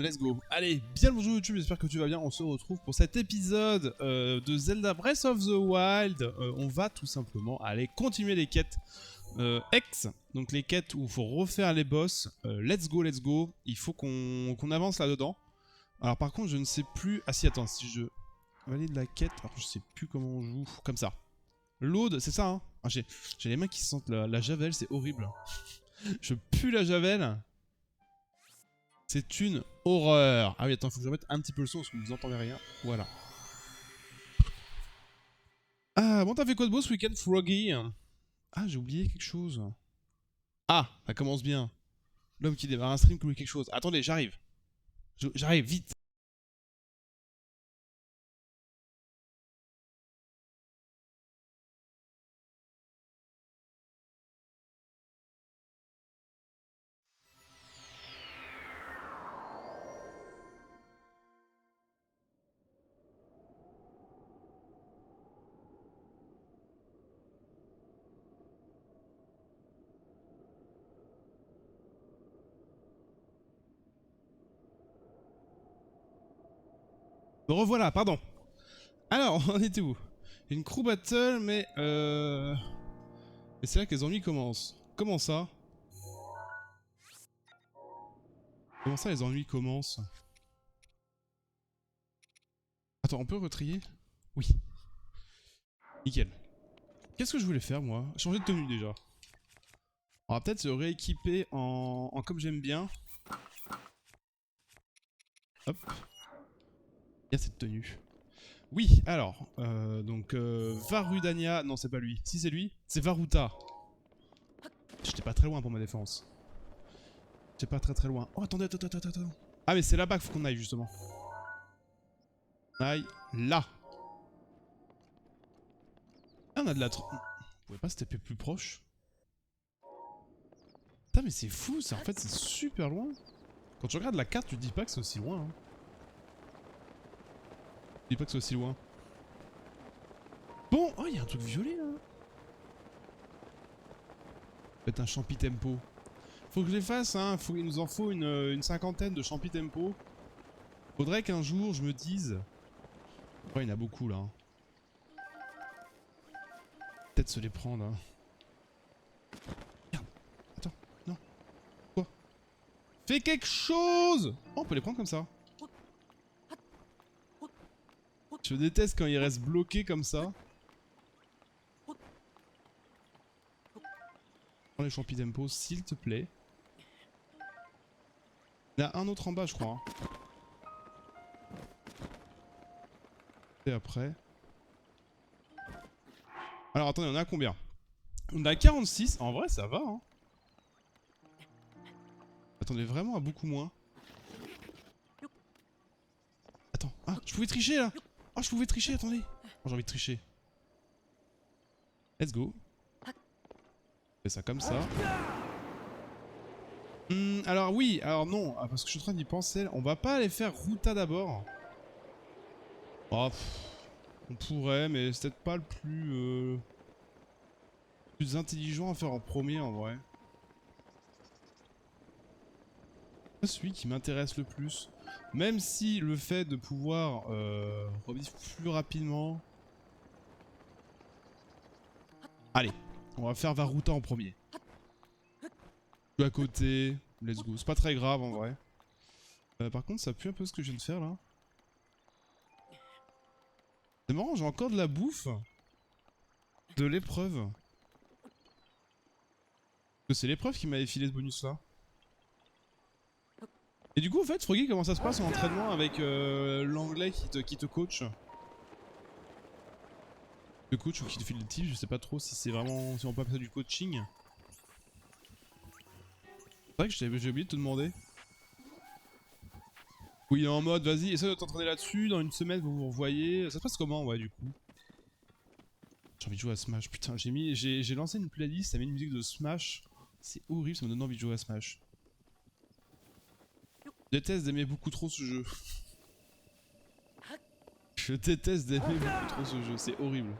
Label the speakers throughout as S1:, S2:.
S1: let's go. Allez, bien le bonjour YouTube, j'espère que tu vas bien. On se retrouve pour cet épisode de Zelda Breath of the Wild. On va tout simplement aller continuer les quêtes X, donc les quêtes où il faut refaire les boss. Let's go, let's go. Il faut qu'on avance là-dedans. Alors par contre, je ne sais plus... Ah si, attends, si je valide la quête... Alors je sais plus comment on joue. Comme ça. Load, c'est ça, hein. Ah, j'ai les mains qui sentent la javel, c'est horrible. Je pue la javel. C'est une horreur. Ah oui, attends, faut que je remette un petit peu le son parce que vous entendez rien. Voilà. Ah, bon, t'as fait quoi de beau ce week-end, Froggy? Ah, j'ai oublié quelque chose. Ah, ça commence bien. L'homme qui démarre un stream qui oublie quelque chose. Attendez, j'arrive. J'arrive, vite. Me revoilà, pardon. Alors, on était où? Une crew battle, mais et c'est là que les ennuis commencent. Comment ça? Comment ça, les ennuis commencent? Attends, on peut retrier? Oui. Nickel. Qu'est-ce que je voulais faire, moi? Changer de tenue, déjà. On va peut-être se rééquiper en comme j'aime bien. Hop. Il y a cette tenue. Oui, alors, donc Varudania, non c'est pas lui. Si c'est lui, c'est Varuta. J'étais pas très loin pour ma défense. J'étais pas très loin. Oh attendez, attends. Ah mais c'est là-bas qu'il faut qu'on aille justement. On aille là. Ah on a de la... Vous pouvez pas se taper plus proche? Putain mais c'est fou ça, en fait c'est super loin. Quand tu regardes la carte tu te dis pas que c'est aussi loin. Hein. Tu dis pas que c'est aussi loin. Bon, oh il y a un truc violet là. Peut-être un champi tempo. Faut que je les fasse, hein. Il nous en faut une cinquantaine de champi tempo. Faudrait qu'un jour je me dise... Ouais, il y en a beaucoup là. Hein. Peut-être se les prendre. Hein. Merde. Attends, non. Quoi? Fais quelque chose! Oh, on peut les prendre comme ça. Je déteste quand ils restent bloqués comme ça. Prends les champis tempo, s'il te plaît. Il y en a un autre en bas, je crois. Hein. Et après... Alors attendez, on a combien? On a 46, en vrai ça va hein. Attendez, vraiment à beaucoup moins. Attends, ah, je pouvais tricher là. Oh, je pouvais tricher, attendez. Oh, j'ai envie de tricher. Let's go. On fait ça comme ça. Alors oui, alors non, parce que je suis en train d'y penser. On va pas aller faire Ruta d'abord. Oh, on pourrait, mais c'est peut-être pas le plus intelligent à faire en premier en vrai. C'est celui qui m'intéresse le plus. Même si le fait de pouvoir revivre plus rapidement... Allez, on va faire Varuta en premier. Je suis à côté, let's go. C'est pas très grave en vrai. Par contre, ça pue un peu ce que je viens de faire là. C'est marrant, j'ai encore de la bouffe. De l'épreuve. C'est l'épreuve qui m'avait filé ce bonus là. Et du coup, en fait, Froggy, comment ça se passe en entraînement avec l'anglais qui te coach? Le coach ou qui te file des tips, je sais pas trop si c'est vraiment... si on peut appeler ça du coaching. C'est vrai que j'ai oublié de te demander. Oui, il est en mode, vas-y, essaie de t'entraîner là-dessus, dans une semaine vous vous revoyez. Ça se passe comment, ouais, du coup? J'ai envie de jouer à Smash, putain, j'ai lancé une playlist, ça met une musique de Smash. C'est horrible, ça me donne envie de jouer à Smash. Je déteste d'aimer beaucoup trop ce jeu. Je déteste d'aimer beaucoup trop ce jeu, c'est horrible.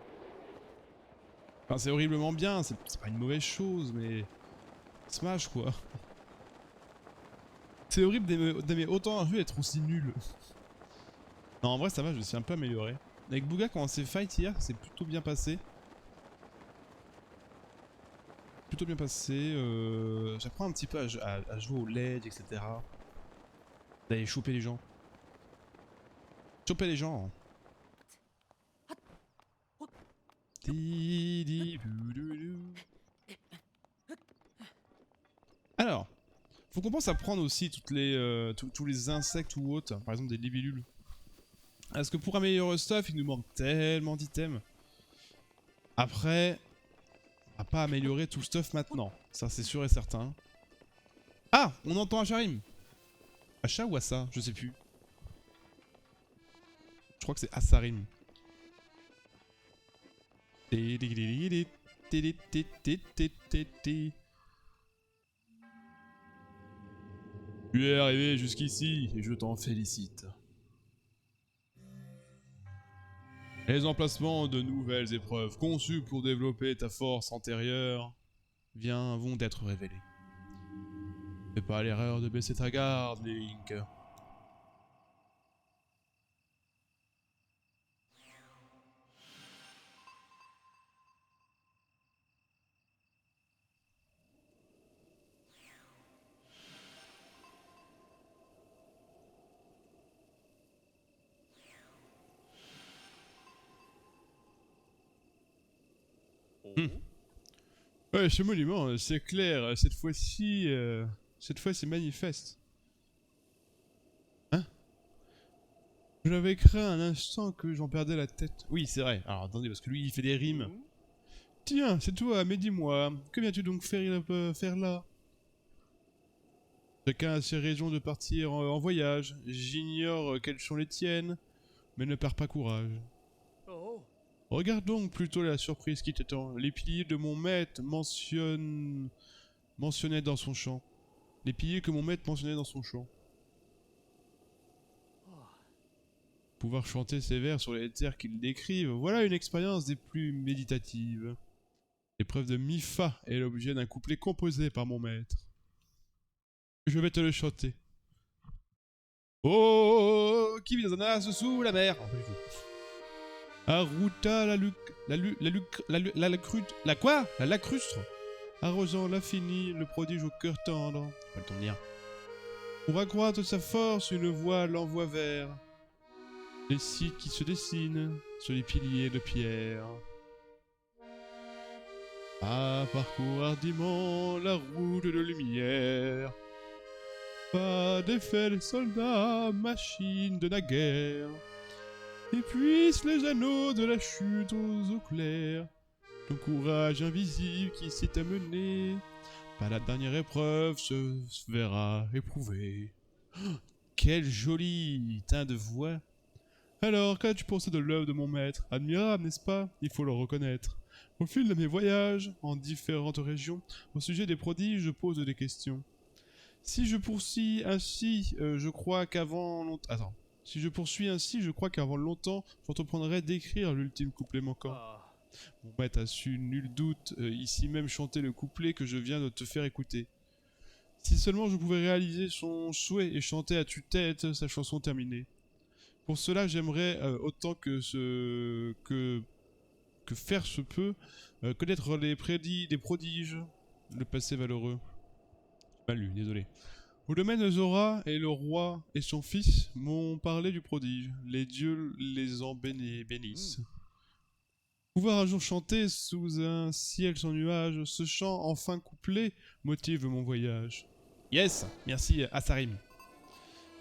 S1: Enfin, c'est horriblement bien, c'est pas une mauvaise chose, mais... Smash, quoi. C'est horrible d'aimer autant un jeu et être aussi nul. Non, en vrai, ça va, je me suis un peu amélioré. Avec Bouga, quand on s'est fight hier, c'est plutôt bien passé. Plutôt bien passé. J'apprends un petit peu à jouer au ledge, etc. D'aller choper les gens. Choper les gens. Alors, faut qu'on pense à prendre aussi toutes les, tous les insectes ou autres, par exemple des libellules. Parce que pour améliorer le stuff, il nous manque tellement d'items. Après, on va pas améliorer tout le stuff maintenant. Ça, c'est sûr et certain. Ah, on entend Acharim. Acha ou Assa, je sais plus. Je crois que c'est Assarim. Tu es arrivé jusqu'ici et je t'en félicite. Les emplacements de nouvelles épreuves conçues pour développer ta force antérieure vont d'être révélés. Fais pas l'erreur de baisser ta garde, Link. Ouais, ce monument, c'est clair, cette fois-ci c'est manifeste. Hein? Je l'avais craint un instant que j'en perdais la tête. Oui, c'est vrai. Alors attendez, parce que lui, il fait des rimes. Tiens, c'est toi, mais dis-moi, que viens-tu donc faire là? Chacun a ses raisons de partir en voyage. J'ignore quelles sont les tiennes, mais ne perds pas courage. Regarde donc plutôt la surprise qui t'attend. Les piliers de mon maître mentionnaient dans son chant. Les piliers que mon maître mentionnait dans son chant. Pouvoir chanter ces vers sur les terres qu'ils décrivent, voilà une expérience des plus méditatives. L'épreuve de Mi-Fa est l'objet d'un couplet composé par mon maître. Je vais te le chanter. Oh, qui vit dans un as sous la mer. Aruta la quoi? La lacrustre. Arrosant l'infini, le prodige au cœur tendre. Pas le temps de lire. Pour accroître sa force, une voie l'envoie vers les sites qui se dessinent sur les piliers de pierre. À parcours hardiment la route de lumière. Pas d'effet les soldats, machines de naguère. Et puissent les anneaux de la chute aux eaux claires. Ton courage invisible qui s'est amené, par la dernière épreuve se verra éprouvé. Oh, quel joli teint de voix. Alors, qu'as-tu pensé de l'œuvre de mon maître? Admirable, n'est-ce pas? Il faut le reconnaître. Au fil de mes voyages, en différentes régions, au sujet des prodiges, je pose des questions. Si je poursuis ainsi, je crois qu'avant longtemps... Attends. Si je poursuis ainsi, je crois qu'avant longtemps, j'entreprendrai d'écrire l'ultime couplet manquant. Mon maître a su, nul doute, ici même chanter le couplet que je viens de te faire écouter. Si seulement je pouvais réaliser son souhait et chanter à tue-tête sa chanson terminée. Pour cela, j'aimerais autant que faire se peut, connaître les des prodiges, le passé valeureux. Mal lu, désolé. Au domaine de Zora et le roi et son fils m'ont parlé du prodige. Les dieux les en bénissent. Pouvoir un jour chanter sous un ciel sans nuage, ce chant enfin couplé motive mon voyage. Yes, merci Asarim.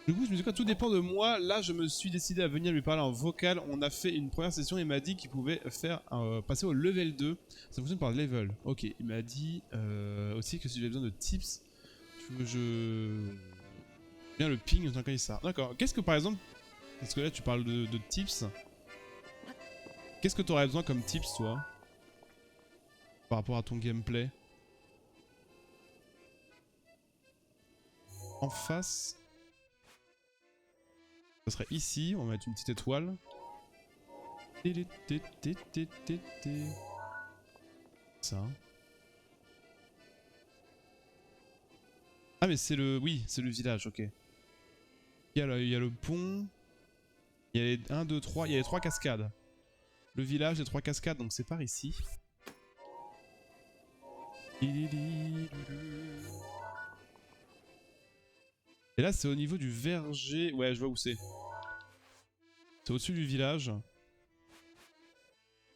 S1: Du coup, je me dis que tout dépend de moi. Là, je me suis décidé à venir lui parler en vocal. On a fait une première session. Il m'a dit qu'il pouvait faire passer au level 2. Ça fonctionne par level. Ok, il m'a dit aussi que si j'avais besoin de tips, tu veux que je... Bien le ping en tant que ça. D'accord. Qu'est-ce que par exemple... Parce que là, tu parles de tips. Qu'est-ce que tu aurais besoin comme tips, toi? Par rapport à ton gameplay. En face... Ça serait ici, on va mettre une petite étoile. Ça. Ah mais c'est le... Oui, c'est le village, ok. Il y a le pont. Il y a les 1, 2, 3. Il y a les 3 cascades. Le village, les 3 cascades, donc c'est par ici. Et là, c'est au niveau du verger. Ouais, je vois où c'est. C'est au-dessus du village.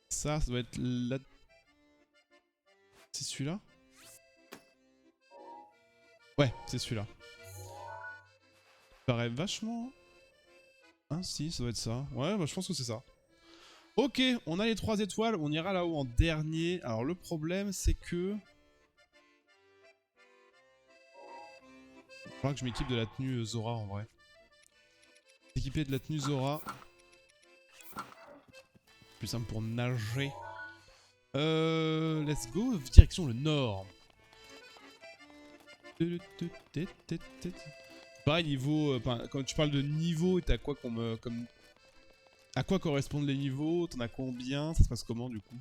S1: Ça doit être là. C'est celui-là? Ouais, c'est celui-là. Ça paraît vachement... Ah si, ça doit être ça. Ouais, bah je pense que c'est ça. Ok, on a les 3 étoiles, on ira là-haut en dernier. Alors le problème, c'est que... Il faudra que je m'équipe de la tenue Zora en vrai. Équipé de la tenue Zora. Plus simple pour nager. Let's go, direction le nord. Pareil, niveau... quand tu parles de niveau, t'as quoi comme... À quoi correspondent les niveaux? T'en as combien? Ça se passe comment du coup?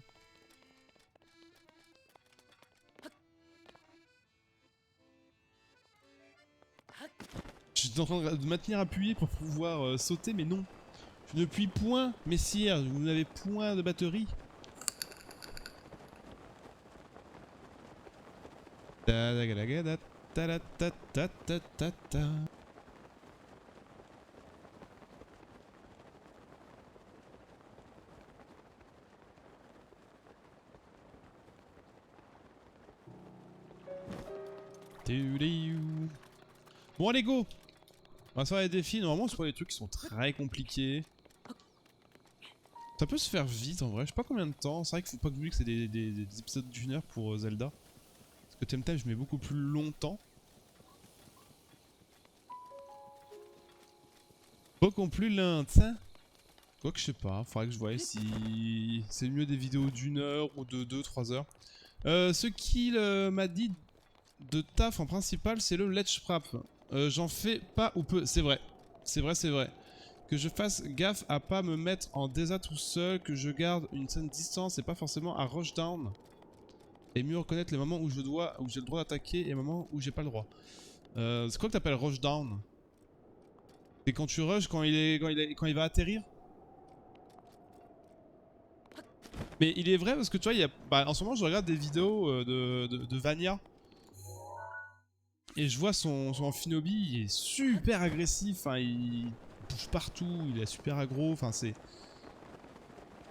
S1: Je suis en train de maintenir appuyé pour pouvoir sauter, mais non. Je ne puis point, messire, vous n'avez point de batterie. Bon allez go. On va faire les défis, normalement c'est pas des trucs qui sont très compliqués. Ça peut se faire vite en vrai, je sais pas combien de temps, c'est vrai qu'il faut pas que c'est des épisodes d'une heure pour Zelda. Parce que Temtem je mets beaucoup plus longtemps. Beaucoup plus lent, hein. Quoi que je sais pas, faudrait que je voie si c'est mieux des vidéos d'une heure ou de 2-3 heures. Ce qu'il m'a dit de taf en principal, c'est le Let's Prap. J'en fais pas ou peu, c'est vrai. C'est vrai, c'est vrai. Que je fasse gaffe à pas me mettre en désa tout seul, que je garde une certaine distance et pas forcément à rush down. Et mieux reconnaître les moments où j'ai le droit d'attaquer et les moments où j'ai pas le droit. C'est quoi que t'appelles rush down? C'est quand tu rush quand il va atterrir? Mais il est vrai parce que tu vois, en ce moment je regarde des vidéos de Vania. Et je vois son Amphinobi, il est super agressif, hein, il bouge partout, il est super aggro, enfin c'est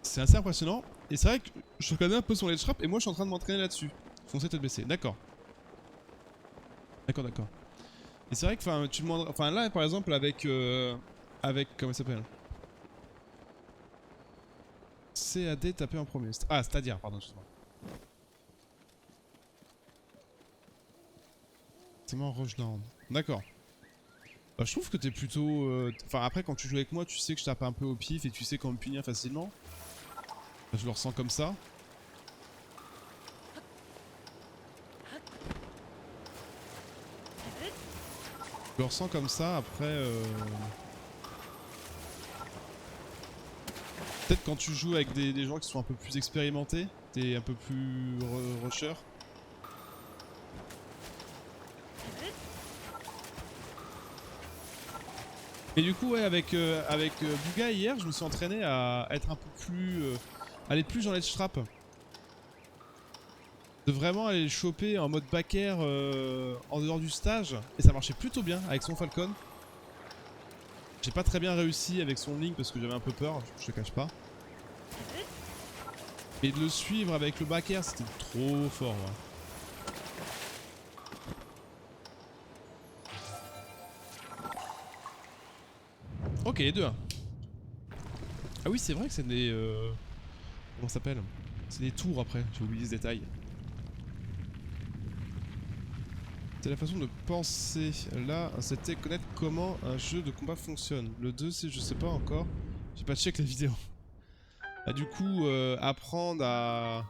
S1: assez impressionnant. Et c'est vrai que je connais un peu son Let's Trap et moi je suis en train de m'entraîner là-dessus. Foncer tête baissée, d'accord. D'accord, d'accord. Et c'est vrai que tu demandes, enfin là par exemple avec comment il s'appelle? CAD tapé en premier. Ah, c'est-à-dire, pardon, excuse-moi. C'est moi en Rocheland. D'accord. Bah, je trouve que t'es plutôt... Enfin après quand tu joues avec moi tu sais que je tape un peu au pif et tu sais quand me punir facilement. Je le ressens comme ça. Je le ressens comme ça, après... Peut-être quand tu joues avec des gens qui sont un peu plus expérimentés, t'es un peu plus rusher. Et du coup ouais avec Buga hier je me suis entraîné à être un peu plus... aller plus dans les traps. De vraiment aller le choper en mode back air en dehors du stage. Et ça marchait plutôt bien avec son Falcon. J'ai pas très bien réussi avec son Link parce que j'avais un peu peur, je te cache pas. Et de le suivre avec le back air c'était trop fort. Ouais. Ok, 2-1. Ah oui, c'est vrai que c'est des... comment ça s'appelle? C'est des tours après, j'ai oublié ce détail. C'est la façon de penser. Là, c'était connaître comment un jeu de combat fonctionne. Le 2, c'est je sais pas encore. J'ai pas check la vidéo. Ah, du coup, apprendre à...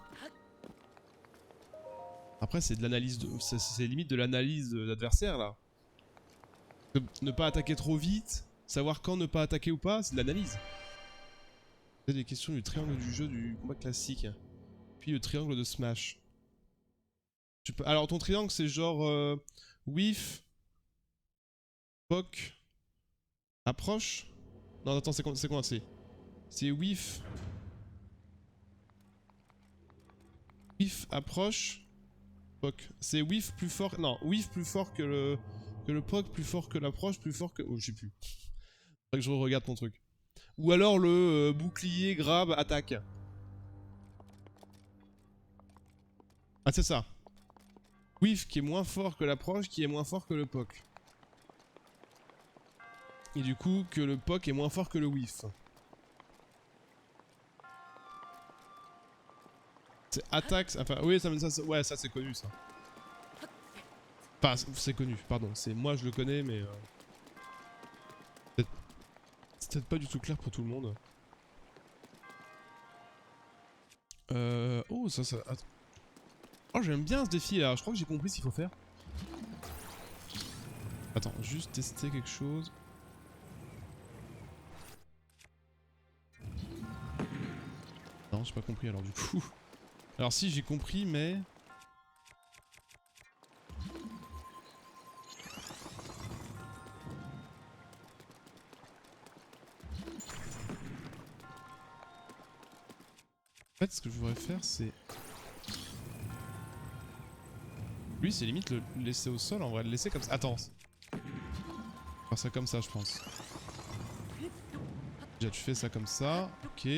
S1: Après, c'est de l'analyse de... C'est limite de l'analyse de l'adversaire, là. Ne pas attaquer trop vite, savoir quand ne pas attaquer ou pas, c'est de l'analyse. C'est des questions du triangle du jeu du combat classique. Puis le triangle de Smash. Alors ton triangle c'est genre whiff, Poc. Approche. Non, attends, c'est quoi? C'est whiff. Whiff, approche. Poc. C'est whiff plus fort. Non, whiff plus fort que le poc, plus fort que l'approche, plus fort que. Oh, je sais plus. Faudrait que je regarde ton truc. Ou alors le bouclier, grab, attaque. Ah, c'est ça. Whiff qui est moins fort que l'approche, qui est moins fort que le poc. Et du coup, que le poc est moins fort que le whiff. C'est attaque. Enfin, oui, ça ouais, ça c'est connu ça. Enfin, c'est connu, pardon. C'est moi je le connais, mais. C'est peut-être pas du tout clair pour tout le monde. Oh, ça. Attends. Oh, j'aime bien ce défi là. Je crois que j'ai compris ce qu'il faut faire. Attends, juste tester quelque chose. Non, j'ai pas compris alors du coup. Alors si, j'ai compris, mais... En fait, ce que je voudrais faire, c'est... Lui, c'est limite le laisser au sol, en vrai, le laisser comme ça. Attends. Faire ça comme ça, je pense. Déjà, tu fais ça comme ça. Ok.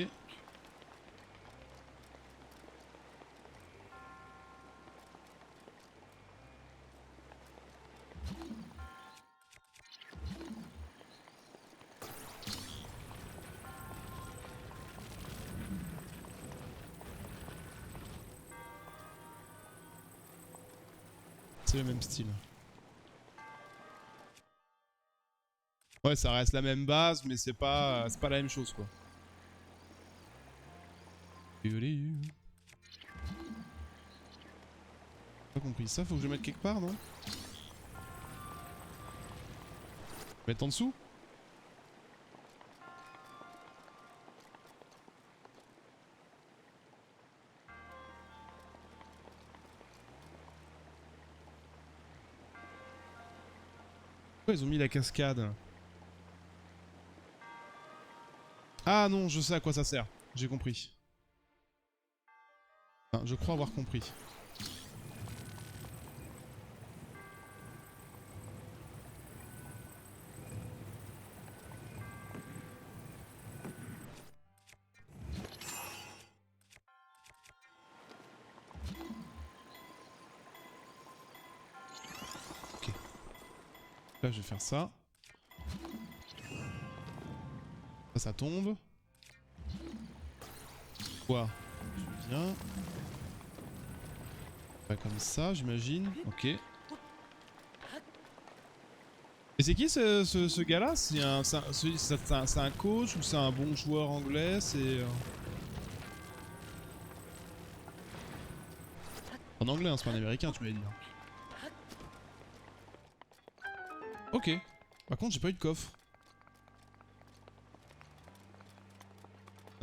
S1: C'est le même style. Ouais, ça reste la même base, mais c'est pas la même chose, quoi. Pas compris. Ça, faut que je le mette quelque part, non? Mettre en dessous? Pourquoi ils ont mis la cascade? Ah non, je sais à quoi ça sert. J'ai compris. Enfin, je crois avoir compris. Ok. Là, je vais faire ça. Ça tombe. Quoi? Je viens. Pas comme ça, j'imagine. Ok. Et c'est qui ce gars-là? C'est un coach ou c'est un bon joueur anglais? C'est... En anglais, hein, c'est pas un américain, tu m'avais dit. Ok. Par contre, j'ai pas eu de coffre.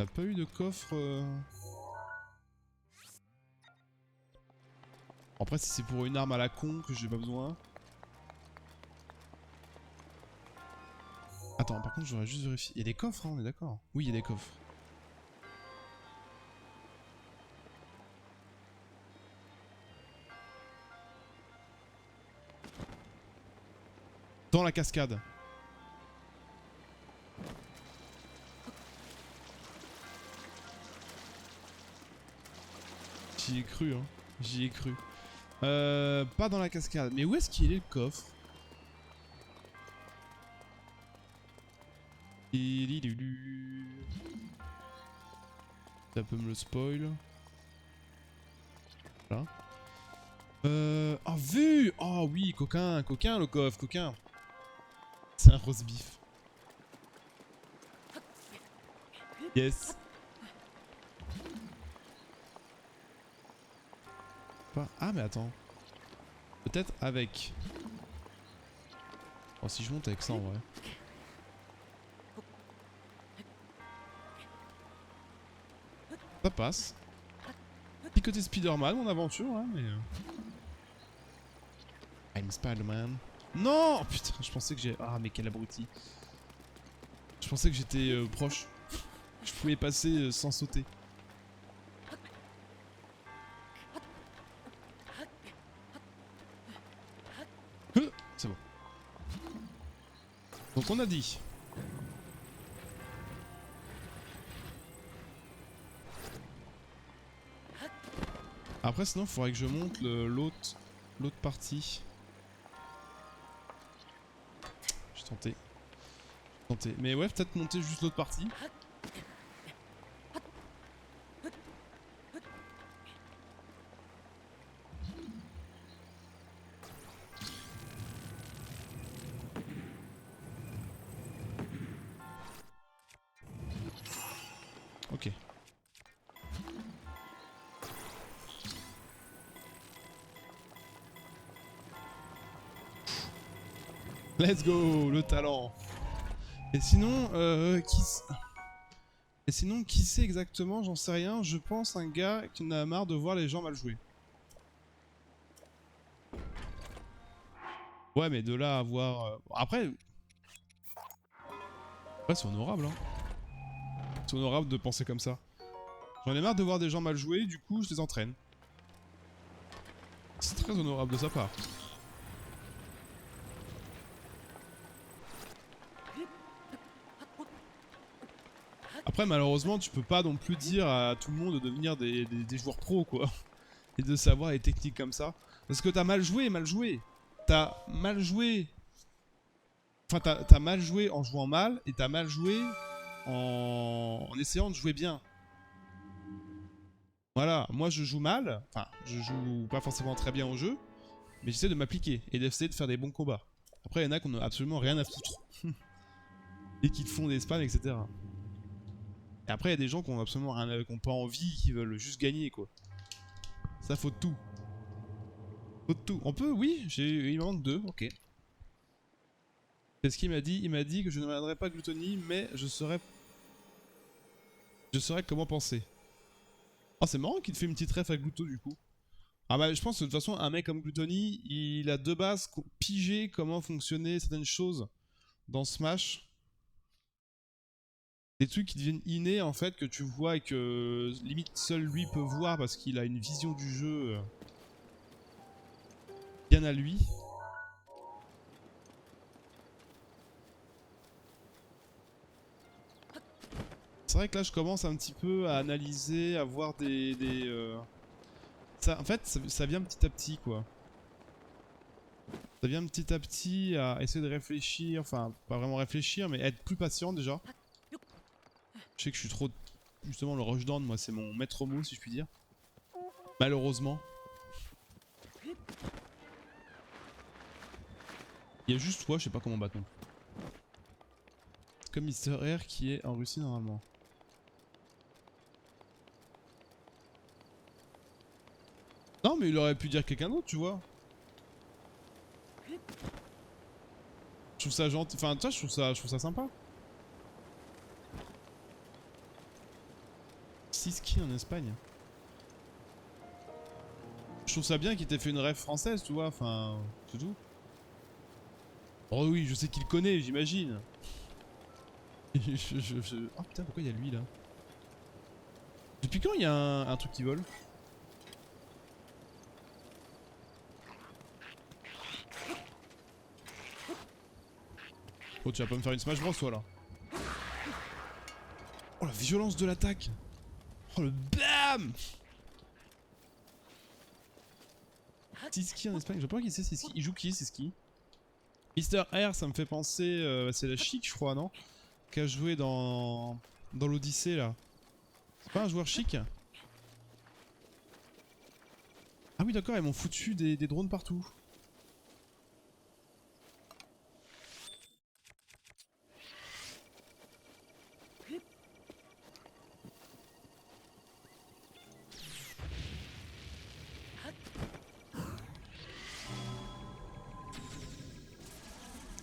S1: On n'a pas eu de coffre... Après, si c'est pour une arme à la con que j'ai pas besoin... Attends, par contre, j'aurais juste vérifié. Il y a des coffres, hein, on est d'accord? Oui, il y a des coffres. Dans la cascade. J'y ai cru, hein. J'y ai cru. Pas dans la cascade. Mais où est-ce qu'il est le coffre? Ça peut me le spoil. Là. Oh, vu! Oh oui, coquin, coquin le coffre, coquin. C'est un roast beef. Yes. Pas... Ah mais attends. Peut-être avec. Oh si je monte avec ça en vrai. Ça passe. Petit côté Spider-Man mon aventure hein mais... I'm Spider-Man. Non! Putain, je pensais que j'ai... Ah, mais quel abruti. Je pensais que j'étais proche. Je pouvais passer sans sauter. C'est bon. Donc on a dit. Après sinon il faudrait que je monte l'autre partie. J'ai tenté. Mais ouais, peut-être monter juste l'autre partie. Ok. Let's go, le talent. Et sinon, qui c'est exactement? J'en sais rien. Je pense un gars qui en a marre de voir les gens mal jouer. Ouais, mais de là à voir... Après, c'est honorable, hein. C'est honorable de penser comme ça. J'en ai marre de voir des gens mal jouer, du coup, je les entraîne. C'est très honorable de sa part. Après, malheureusement, tu peux pas non plus dire à tout le monde de devenir des joueurs pros, quoi. Et de savoir les techniques comme ça. Parce que t'as mal joué. T'as mal joué. Enfin, t'as mal joué en jouant mal, et t'as mal joué en essayant de jouer bien. Voilà, moi je joue mal, enfin, je joue pas forcément très bien au jeu, mais j'essaie de m'appliquer et d'essayer de faire des bons combats. Après, il y en a qui n'ont absolument rien à foutre. Et qui te font des spams, etc. Et après, il y a des gens qui ont absolument rien, qui ont pas envie, qui veulent juste gagner, quoi. Ça, faut de tout. Faut de tout. On peut, oui, il m'en manque 2, ok. C'est ce qu'il m'a dit. Il m'a dit que je ne m'adresserais pas gloutonie, mais je saurais comment penser. Oh, c'est marrant qu'il te fait une petite ref à Gluto, du coup. Ah bah, je pense que de toute façon, un mec comme Gluttony, il a de base pigé comment fonctionnaient certaines choses dans Smash. Des trucs qui deviennent innés en fait, que tu vois et que limite seul lui peut voir parce qu'il a une vision du jeu bien à lui. C'est vrai que là je commence un petit peu à analyser, à voir Ça, en fait, ça vient petit à petit quoi. Ça vient petit à petit à essayer de réfléchir, enfin pas vraiment réfléchir, mais être plus patient déjà. Je sais que je suis trop... Justement le rushdown, moi c'est mon maître mot si je puis dire. Malheureusement. Il y a juste toi, je sais pas comment battre non plus. Comme Mister R qui est en Russie normalement. Non mais il aurait pu dire quelqu'un d'autre, tu vois. Je trouve ça gentil, enfin tu vois, je trouve ça sympa. Siski en Espagne. Je trouve ça bien qu'il t'ait fait une rêve française, tu vois, enfin, c'est tout. Oh oui, je sais qu'il connaît, j'imagine. Oh putain, pourquoi il y a lui là? Depuis quand il y a un truc qui vole? Oh, tu vas pas me faire une Smash Bros toi là? Oh la violence de l'attaque! Oh le BAM! Siski en Espagne, je sais pas qui c'est Siski. Il joue qui Siski? Mister R, ça me fait penser. C'est la Chic, je crois, non? Qui a joué dans l'Odyssée là. C'est pas un joueur chic? Ah oui, d'accord, ils m'ont foutu des drones partout.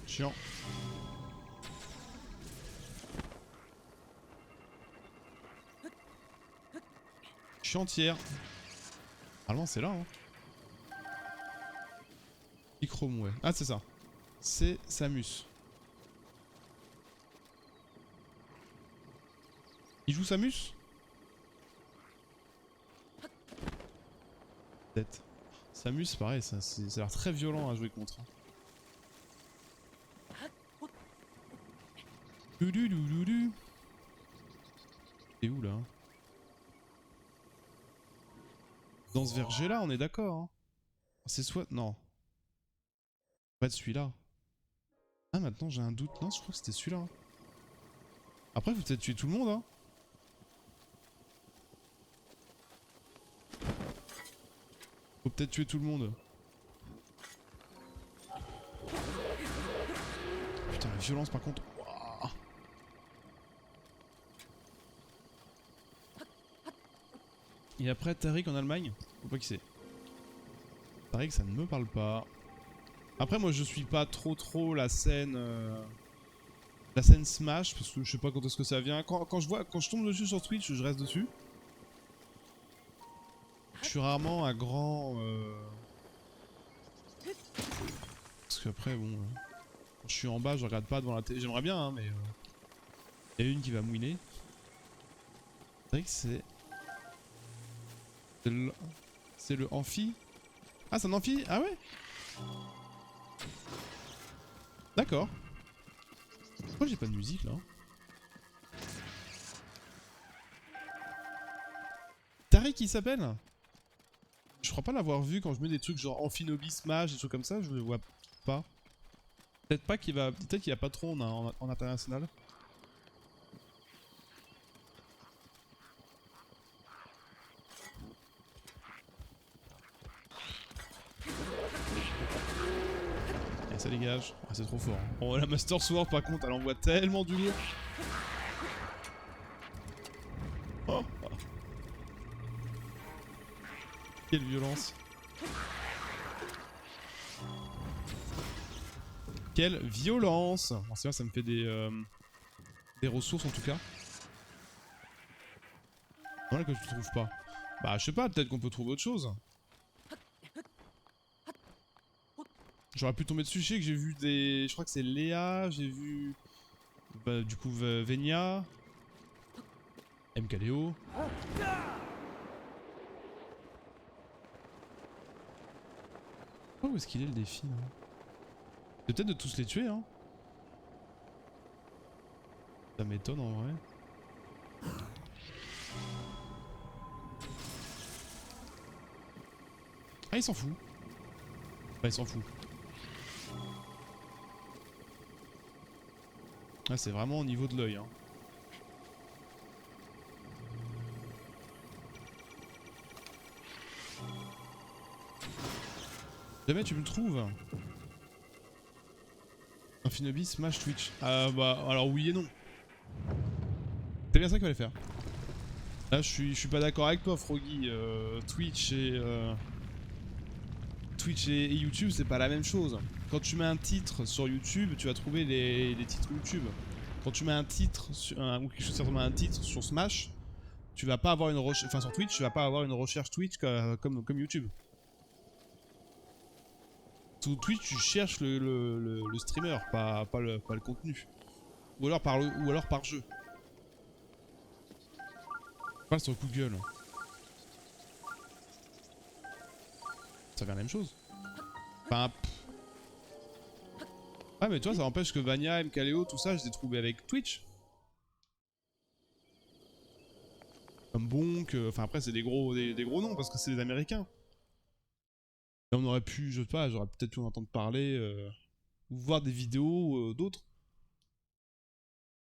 S1: Chiant. Chiantière. Normalement c'est là hein. Microme ouais. Ah c'est ça. c'est Samus. Il joue Samus? Peut-être. Samus, pareil, ça a l'air très violent à jouer contre. T'es où là? Dans ce verger là, on est d'accord. Hein. C'est soit. Non. Pas de celui-là. Ah, maintenant j'ai un doute. Non, je crois que c'était celui-là. Hein. Après, faut peut-être tuer tout le monde. Hein. Faut peut-être tuer tout le monde. Putain, la violence par contre. Wow. Et après, Tariq en Allemagne. Faut pas qui c'est. Tariq, ça ne me parle pas. Après, moi je suis pas trop la scène. La scène Smash, parce que je sais pas quand est-ce que ça vient. Quand je tombe dessus sur Twitch, je reste dessus. Je suis rarement un grand. Parce qu'après, bon. Quand je suis en bas, je regarde pas devant la télé. J'aimerais bien, hein, mais. Il y a une qui va mouiner. C'est vrai que c'est. C'est le amphi. Ah, c'est un amphi? Ah ouais? D'accord. Pourquoi j'ai pas de musique là? Tariq il s'appelle? Je crois pas l'avoir vu quand je mets des trucs genre Amphinobi Smash, des trucs comme ça, je le vois pas. Peut-être pas qu'il va. Peut-être qu'il y a pas trop en international. Et ça dégage. Ah, c'est trop fort. Hein. Oh la Master Sword par contre elle envoie tellement du lourd. Oh. Quelle violence. Quelle violence. Bon, c'est vrai, ça me fait des ressources en tout cas. Voilà que tu trouves pas. Bah je sais pas, peut-être qu'on peut trouver autre chose. J'aurais pu tomber dessus, je sais que j'ai vu des... Je crois que c'est Léa, j'ai vu... Bah, du coup Venia. MKDO. Oh, où est-ce qu'il est le défi là? C'est peut-être de tous les tuer hein. Ça m'étonne en vrai. Ah il s'en fout. Bah il s'en fout. Ah c'est vraiment au niveau de l'œil hein. Jamais tu me trouves. Infinobi Smash Twitch. Ah bah alors oui et non. C'est bien ça qu'il fallait faire. Là je suis pas d'accord avec toi Froggy. Twitch et YouTube c'est pas la même chose. Quand tu mets un titre sur YouTube, tu vas trouver les titres YouTube. Quand tu mets un titre ou quelque chose comme un titre sur Smash, tu vas pas avoir une recherche. Enfin sur Twitch, tu vas pas avoir une recherche Twitch comme YouTube. Sur Twitch, tu cherches le streamer, pas le contenu. Ou alors par jeu. Pas sur Google. Ça fait la même chose. Enfin. Ah mais toi ça empêche que Vania, MKLeo, tout ça, je les ai trouvés avec Twitch. Comme Bonk, enfin après c'est des gros noms parce que c'est des Américains. Et on aurait pu, je sais pas, j'aurais peut-être pu en entendre parler, ou voir des vidéos d'autres.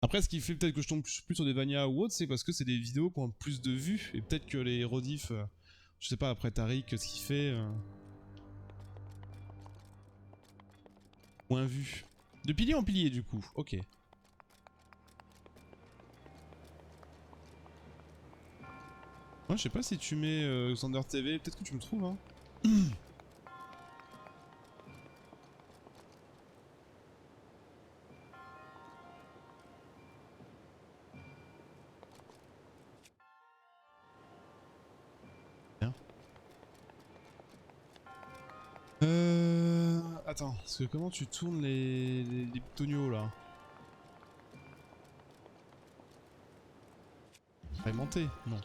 S1: Après ce qui fait peut-être que je tombe plus sur des Vania ou autres, c'est parce que c'est des vidéos qui ont plus de vues. Et peut-être que les rediffs, je sais pas, après Tariq, ce qu'il fait... moins vu. De pilier en pilier du coup, ok. Moi je sais pas si tu mets Xander TV, peut-être que tu me trouves hein. Bien. Attends, parce que comment tu tournes les bitonios là? Agrémenté? Non.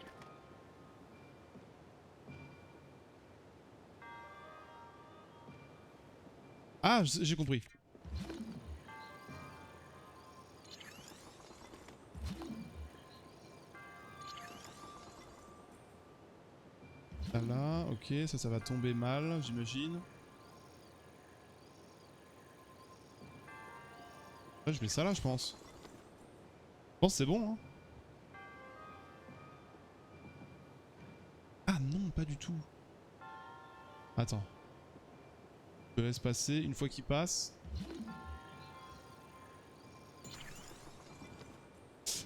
S1: Ah, j'ai compris. Là, ok, ça va tomber mal, j'imagine. Là, je mets ça là, je pense. Je pense que c'est bon, hein. Ah non, pas du tout. Attends. Je laisse passer une fois qu'il passe.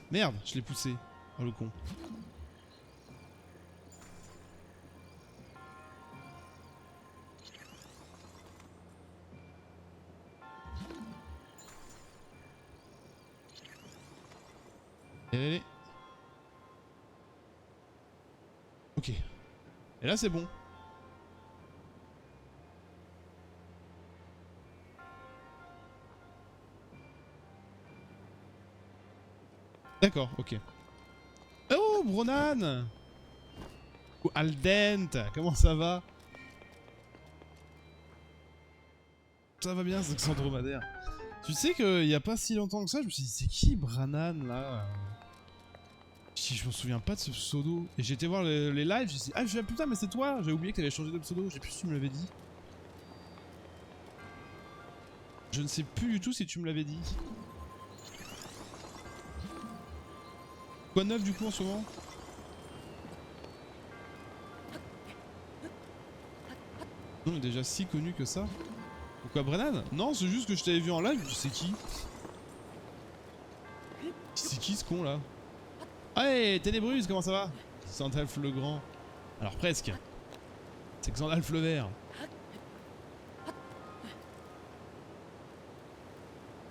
S1: Merde, je l'ai poussé. Oh le con. Allez. Ok. Et là c'est bon. D'accord, ok. Oh, Bronan! Ou Aldent, comment ça va? Ça va bien, c'est dromadaire. Tu sais qu'il y a pas si longtemps que ça, je me suis dit, c'est qui Branan là? Je me souviens pas de ce pseudo. Et j'ai été voir les lives, j'ai dit, ah putain, mais c'est toi! J'ai oublié que t'avais changé de pseudo, j'ai plus si tu me l'avais dit. Je ne sais plus du tout si tu me l'avais dit. Quoi de neuf du coup en ce moment? On est déjà si connu que ça. Pourquoi Brennan? Non, c'est juste que je t'avais vu en live, c'est qui? C'est qui ce con là? Hey, Ténébruse, comment ça va? Xandalf le Grand. Alors presque. C'est Xandalf le Vert.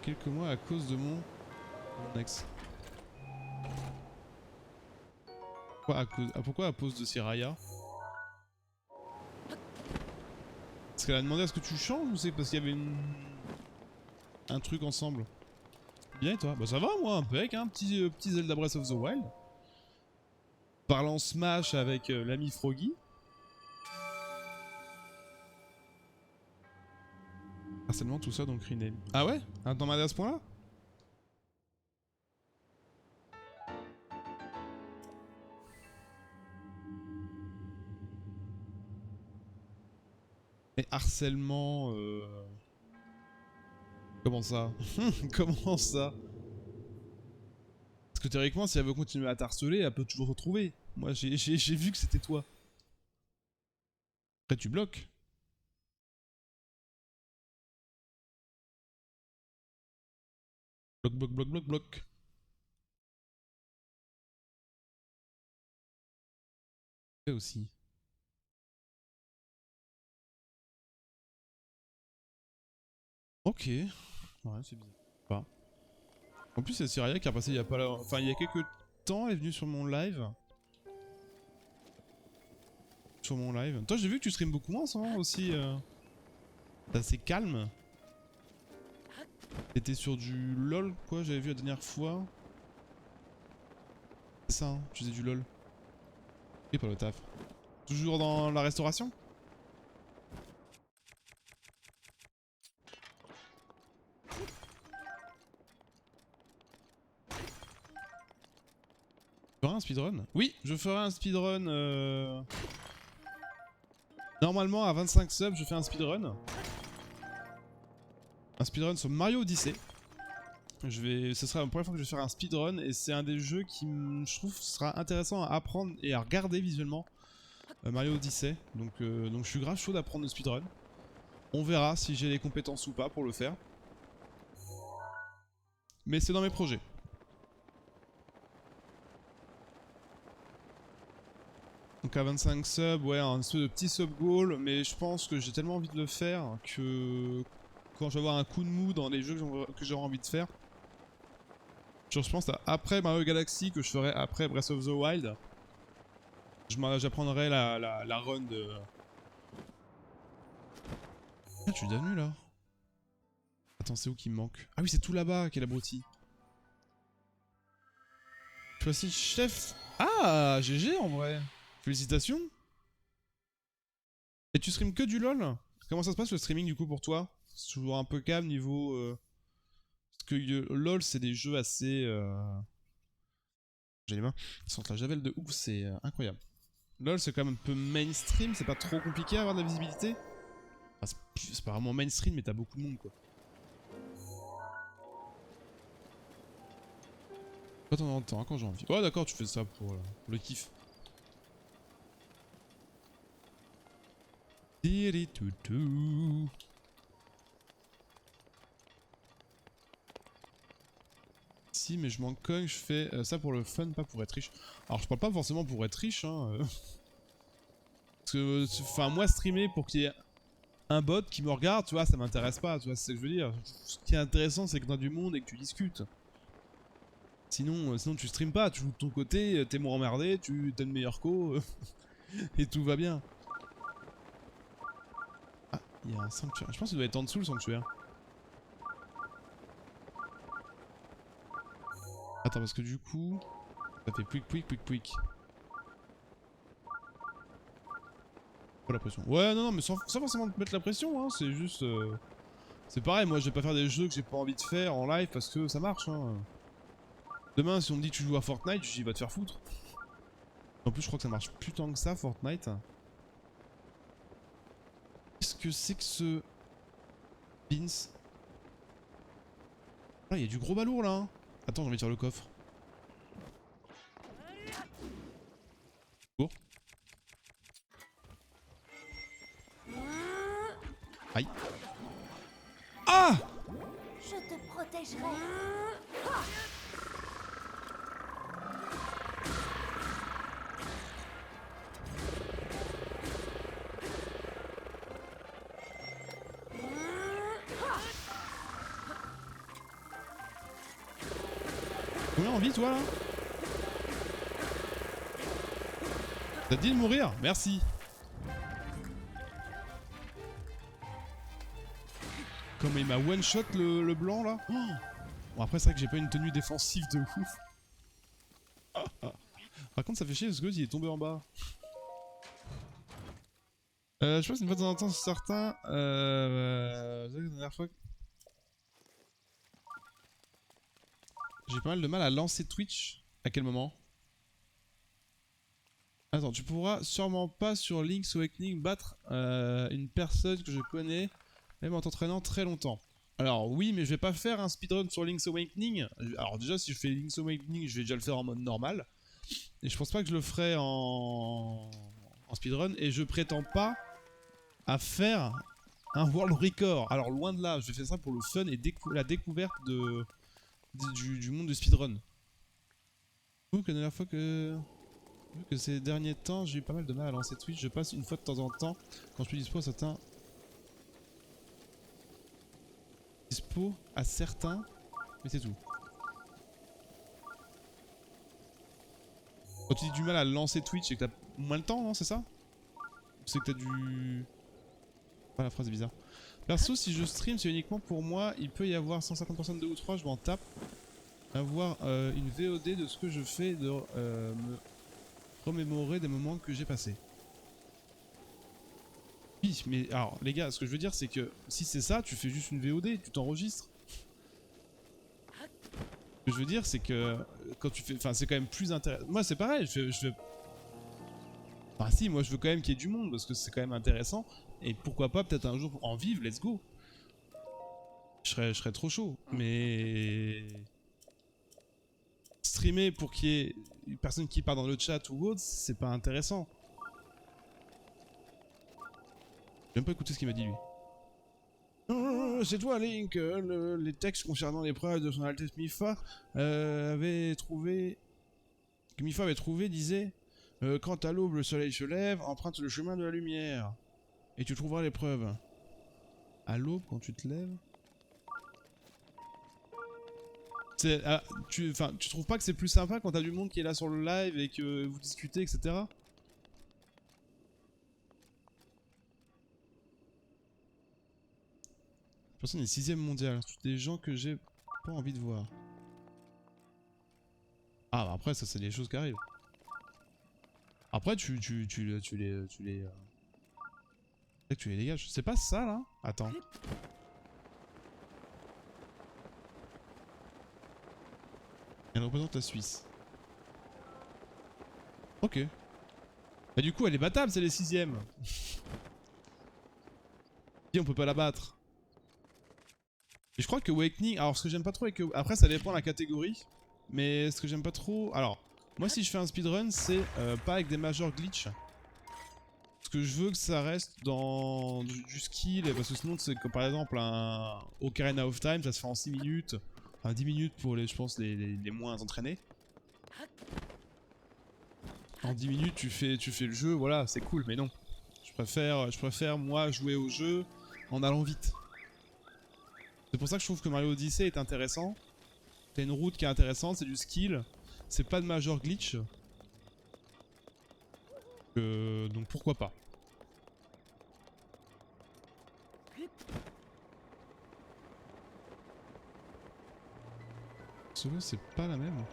S1: Quelques mois à cause de mon ex. Pourquoi à cause de Siraya? Est-ce qu'elle a demandé à ce que tu changes ou c'est parce qu'il y avait un truc ensemble? Bien et toi? Bah ça va moi, impec, hein, petit Zelda Breath of the Wild. Parlant Smash avec l'ami Froggy. Harcèlement tout ça donc rename. Ah ouais? T'en m'as à ce point là? Mais harcèlement... Comment ça? Comment ça? Parce que théoriquement, si elle veut continuer à t'harceler, elle peut toujours retrouver. Moi, j'ai vu que c'était toi. Après, tu bloques. Bloc, bloc, bloc, bloc, bloc. Et aussi. Ok. Ouais, c'est bizarre. Pas. En plus, c'est Syria qui a passé il y a pas là... Enfin, il y a quelques temps, elle est venue sur mon live. Toi, j'ai vu que tu stream beaucoup moins en ce moment aussi. C'est assez calme. T'étais sur du LOL, quoi, j'avais vu la dernière fois. C'est ça, hein, tu faisais du LOL. Et pas le taf. Toujours dans la restauration? Tu feras un speedrun? Oui, je ferai un speedrun. Normalement, à 25 subs, je fais un speedrun. Un speedrun sur Mario Odyssey. Ce sera la première fois que je vais faire un speedrun et c'est un des jeux qui, je trouve, sera intéressant à apprendre et à regarder visuellement. Mario Odyssey. Donc je suis grave chaud d'apprendre le speedrun. On verra si j'ai les compétences ou pas pour le faire. Mais c'est dans mes projets. Donc à 25 subs, ouais, un espèce de petit sub goal, mais je pense que j'ai tellement envie de le faire que quand je vais avoir un coup de mou dans les jeux que j'aurai envie de faire, genre je pense à après Mario Galaxy que je ferai après Breath of the Wild, j'apprendrai la run de... Ah, tu es devenu là? Attends, c'est où qui me manque? Ah oui, c'est tout là-bas qu'est l'abruti. Choisis chef. Ah, GG en vrai. Félicitations. Et tu streams que du LoL? Comment ça se passe le streaming du coup pour toi? C'est toujours un peu calme niveau... Parce que LoL c'est des jeux assez... J'ai les mains. Ils sentent la javel de ouf, c'est incroyable. LoL c'est quand même un peu mainstream, c'est pas trop compliqué à avoir de la visibilité. Enfin, c'est pas vraiment mainstream mais t'as beaucoup de monde quoi. Pas de temps en temps, quand j'ai envie. Ouais d'accord, tu fais ça pour le kiff. Si, mais je m'en cogne, je fais ça pour le fun, pas pour être riche. Alors je parle pas forcément pour être riche, hein. Parce que, enfin, moi streamer pour qu'il y ait un bot qui me regarde, tu vois, ça m'intéresse pas, tu vois, c'est ce que je veux dire. Ce qui est intéressant, c'est que t'as du monde et que tu discutes. Sinon tu streames pas, tu joues de ton côté, t'es moins emmerdé, tu t'es le meilleur co, et tout va bien. Ah, il y a un sanctuaire. Je pense qu'il doit être en dessous le sanctuaire. Attends, parce que du coup, ça fait pouic. Pas la pression. Ouais, non, mais sans forcément te mettre la pression, hein, c'est juste... C'est pareil, moi je vais pas faire des jeux que j'ai pas envie de faire en live parce que ça marche, hein. Demain, si on me dit tu joues à Fortnite, je dis va te faire foutre. En plus, je crois que ça marche plus tant que ça, Fortnite. Qu'est-ce que c'est que ce... Beans? Ah, il y a du gros balourd là, hein. Attends, j'ai envie de faire le coffre. Cours. Aïe. Ah!
S2: Je te protégerai.
S1: Combien en vie toi là? T'as dit de mourir? Merci. Comme il m'a one shot le blanc là. Oh, bon après c'est vrai que j'ai pas une tenue défensive de ouf. Par contre ça fait chier parce que l'autre il est tombé en bas. Je pense une fois de temps en temps c'est certain. La dernière fois j'ai pas mal de mal à lancer Twitch. À quel moment? Attends, tu pourras sûrement pas sur Link's Awakening battre une personne que je connais, même en t'entraînant très longtemps. Alors oui, mais je vais pas faire un speedrun sur Link's Awakening. Alors déjà, si je fais Link's Awakening, je vais déjà le faire en mode normal. Et je pense pas que je le ferai en speedrun. Et je prétends pas à faire un world record. Alors loin de là, je vais faire ça pour le fun et la découverte du monde de speedrun. Vous que la dernière fois que... Vu que ces derniers temps, j'ai eu pas mal de mal à lancer Twitch, je passe une fois de temps en temps, quand je suis dispo à certains, mais c'est tout. Quand tu dis du mal à lancer Twitch, c'est que t'as moins le temps, non, c'est ça? C'est que t'as du... Ah, la phrase est bizarre. Perso, si je stream, c'est uniquement pour moi, il peut y avoir 150 personnes 2 ou 3, je m'en tape. Avoir une VOD de ce que je fais, de me remémorer des moments que j'ai passés. Oui, mais alors les gars, ce que je veux dire c'est que si c'est ça, tu fais juste une VOD, tu t'enregistres. Ce que je veux dire c'est que quand tu fais... Enfin c'est quand même plus intéressant. Moi c'est pareil, je veux... Enfin si, moi je veux quand même qu'il y ait du monde parce que c'est quand même intéressant. Et pourquoi pas peut-être un jour en vivre, let's go. Je serais trop chaud. Mais... Streamer pour qu'il y ait une personne qui part dans le chat ou autre, c'est pas intéressant. J'ai même pas écouté ce qu'il m'a dit lui. C'est toi Link, les textes concernant les preuves de son Altesse Mifa avait trouvé... Que Mifa avait trouvé disait quand à l'aube le soleil se lève, emprunte le chemin de la lumière. Et tu trouveras les preuves. À l'aube quand tu te lèves tu trouves pas que c'est plus sympa quand t'as du monde qui est là sur le live et que vous discutez, etc. Personne est 6ème mondial. C'est des gens que j'ai pas envie de voir. Ah bah après ça c'est des choses qui arrivent. Après tu les dégages. C'est pas ça là? Attends. Elle représente la Suisse. Ok. Bah du coup elle est battable, c'est les 6ème. Si on peut pas la battre. Et je crois que Awakening... Alors ce que j'aime pas trop avec... Après ça dépend de la catégorie. Mais ce que j'aime pas trop... Alors, moi si je fais un speedrun, c'est pas avec des majors glitch. Parce que je veux que ça reste dans du skill. Parce que sinon c'est comme par exemple un Ocarina of Time, ça se fait en 6 minutes. Enfin 10 minutes pour les, je pense, les moins entraînés. En 10 minutes tu fais le jeu, voilà, c'est cool, mais non. Je préfère moi jouer au jeu en allant vite. C'est pour ça que je trouve que Mario Odyssey est intéressant. T'as une route qui est intéressante, c'est du skill. C'est pas de major glitch. Donc pourquoi pas. Solo c'est pas la même.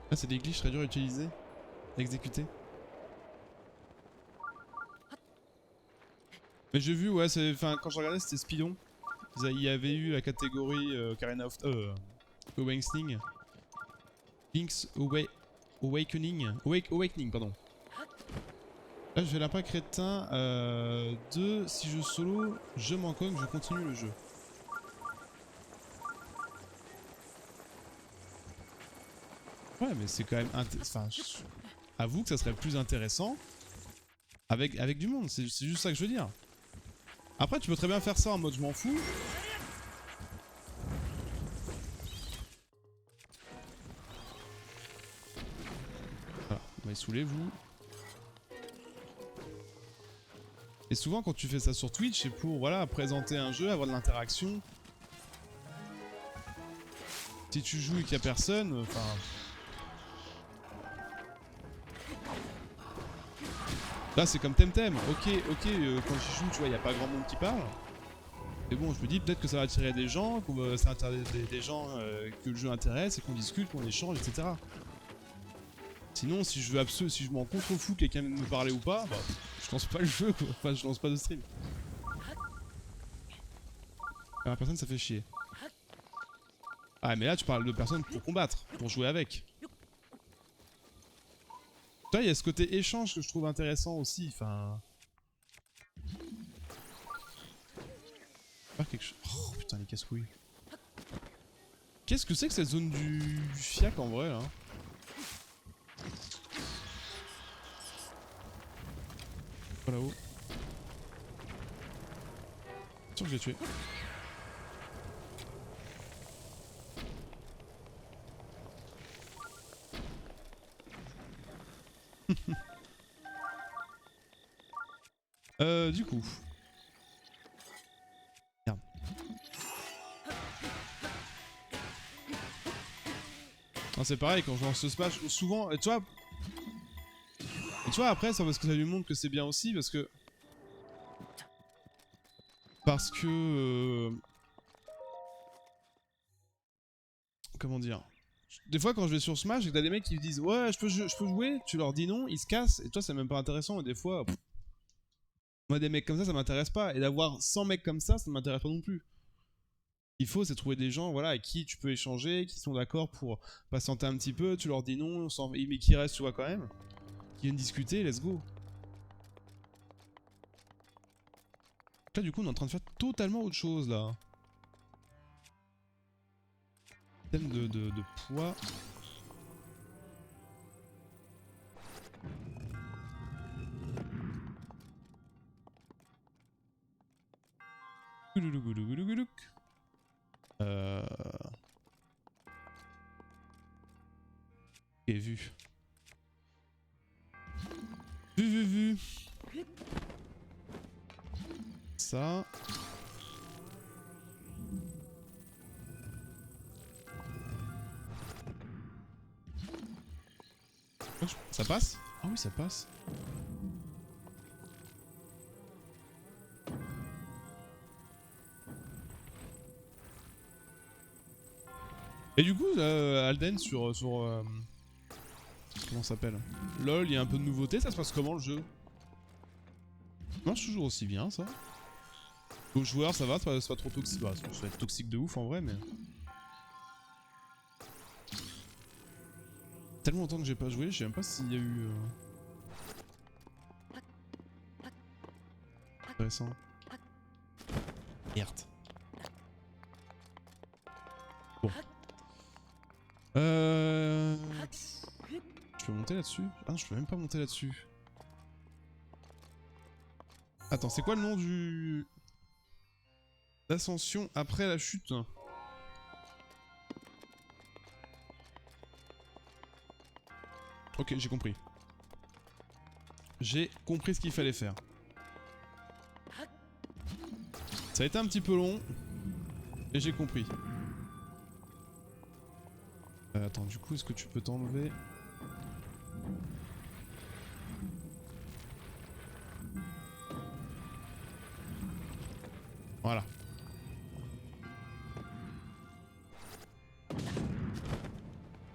S1: Ah c'est des glitches très durs à utiliser, à exécuter. Mais j'ai vu, ouais, enfin quand je regardais c'était Speedon. Il y avait eu la catégorie Ocarina of... Awakening. Link's Awakening. Awakening, pardon. Là je vais la pas crétin. 2, si je solo, je m'en cogne, je continue le jeu. Ouais mais c'est quand même... Enfin, avoue que ça serait plus intéressant avec du monde, c'est juste ça que je veux dire. Après tu peux très bien faire ça en mode je m'en fous. Voilà, vous m'avez saoulé vous. Et souvent quand tu fais ça sur Twitch, c'est pour voilà, présenter un jeu, avoir de l'interaction. Si tu joues et qu'il y a personne, enfin... Là c'est comme Temtem, ok, quand tu joues tu vois il n'y a pas grand monde qui parle. Mais bon je me dis peut-être que ça va attirer des gens, que ça va attirer des gens que le jeu intéresse et qu'on discute, qu'on échange, etc. Sinon si je veux si je m'en contrefous que quelqu'un vienne me parler ou pas, bah je lance pas le jeu quoi, enfin je lance pas de stream. La personne ça fait chier. Ah mais là tu parles de personnes pour combattre, pour jouer avec. Là il y a ce côté échange que je trouve intéressant aussi, enfin... Faire quelque chose... Oh putain les casse-couilles. Qu'est-ce que c'est que cette zone du fiac en vrai là? Pas là-haut. C'est sûr que je l'ai tué. Du coup... Merde. C'est pareil quand je lance ce smash, souvent, tu vois après ça parce que ça lui montre que c'est bien aussi parce que comment dire, des fois quand je vais sur Smash et que t'as des mecs qui me disent ouais je peux jouer, tu leur dis non, ils se cassent et toi c'est même pas intéressant et des fois moi des mecs comme ça m'intéresse pas et d'avoir 100 mecs comme ça m'intéresse pas non plus. Il faut c'est trouver des gens voilà avec qui tu peux échanger, qui sont d'accord pour patienter un petit peu, tu leur dis non, mais qui restent tu vois quand même, qui viennent discuter, let's go. Là du coup on est en train de faire totalement autre chose là. Thème de poids. Ok, vu. Vu. Ça. Ça passe? Ah oui, ça passe. Et du coup, Alden sur comment ça s'appelle? LOL, il y a un peu de nouveauté, ça se passe comment le jeu? Ça marche toujours aussi bien ça. Aux joueurs ça va, c'est pas trop toxique. Bah, ça va être toxique de ouf en vrai, mais... Tellement longtemps que j'ai pas joué, je sais même pas s'il y a eu... Intéressant. Merde. Bon. Je peux monter là-dessus? Ah non, je peux même pas monter là-dessus. Attends, c'est quoi le nom du... L'ascension après la chute? Ok, j'ai compris. J'ai compris ce qu'il fallait faire. Ça a été un petit peu long, mais j'ai compris. Attends, du coup, est-ce que tu peux t'enlever? Voilà.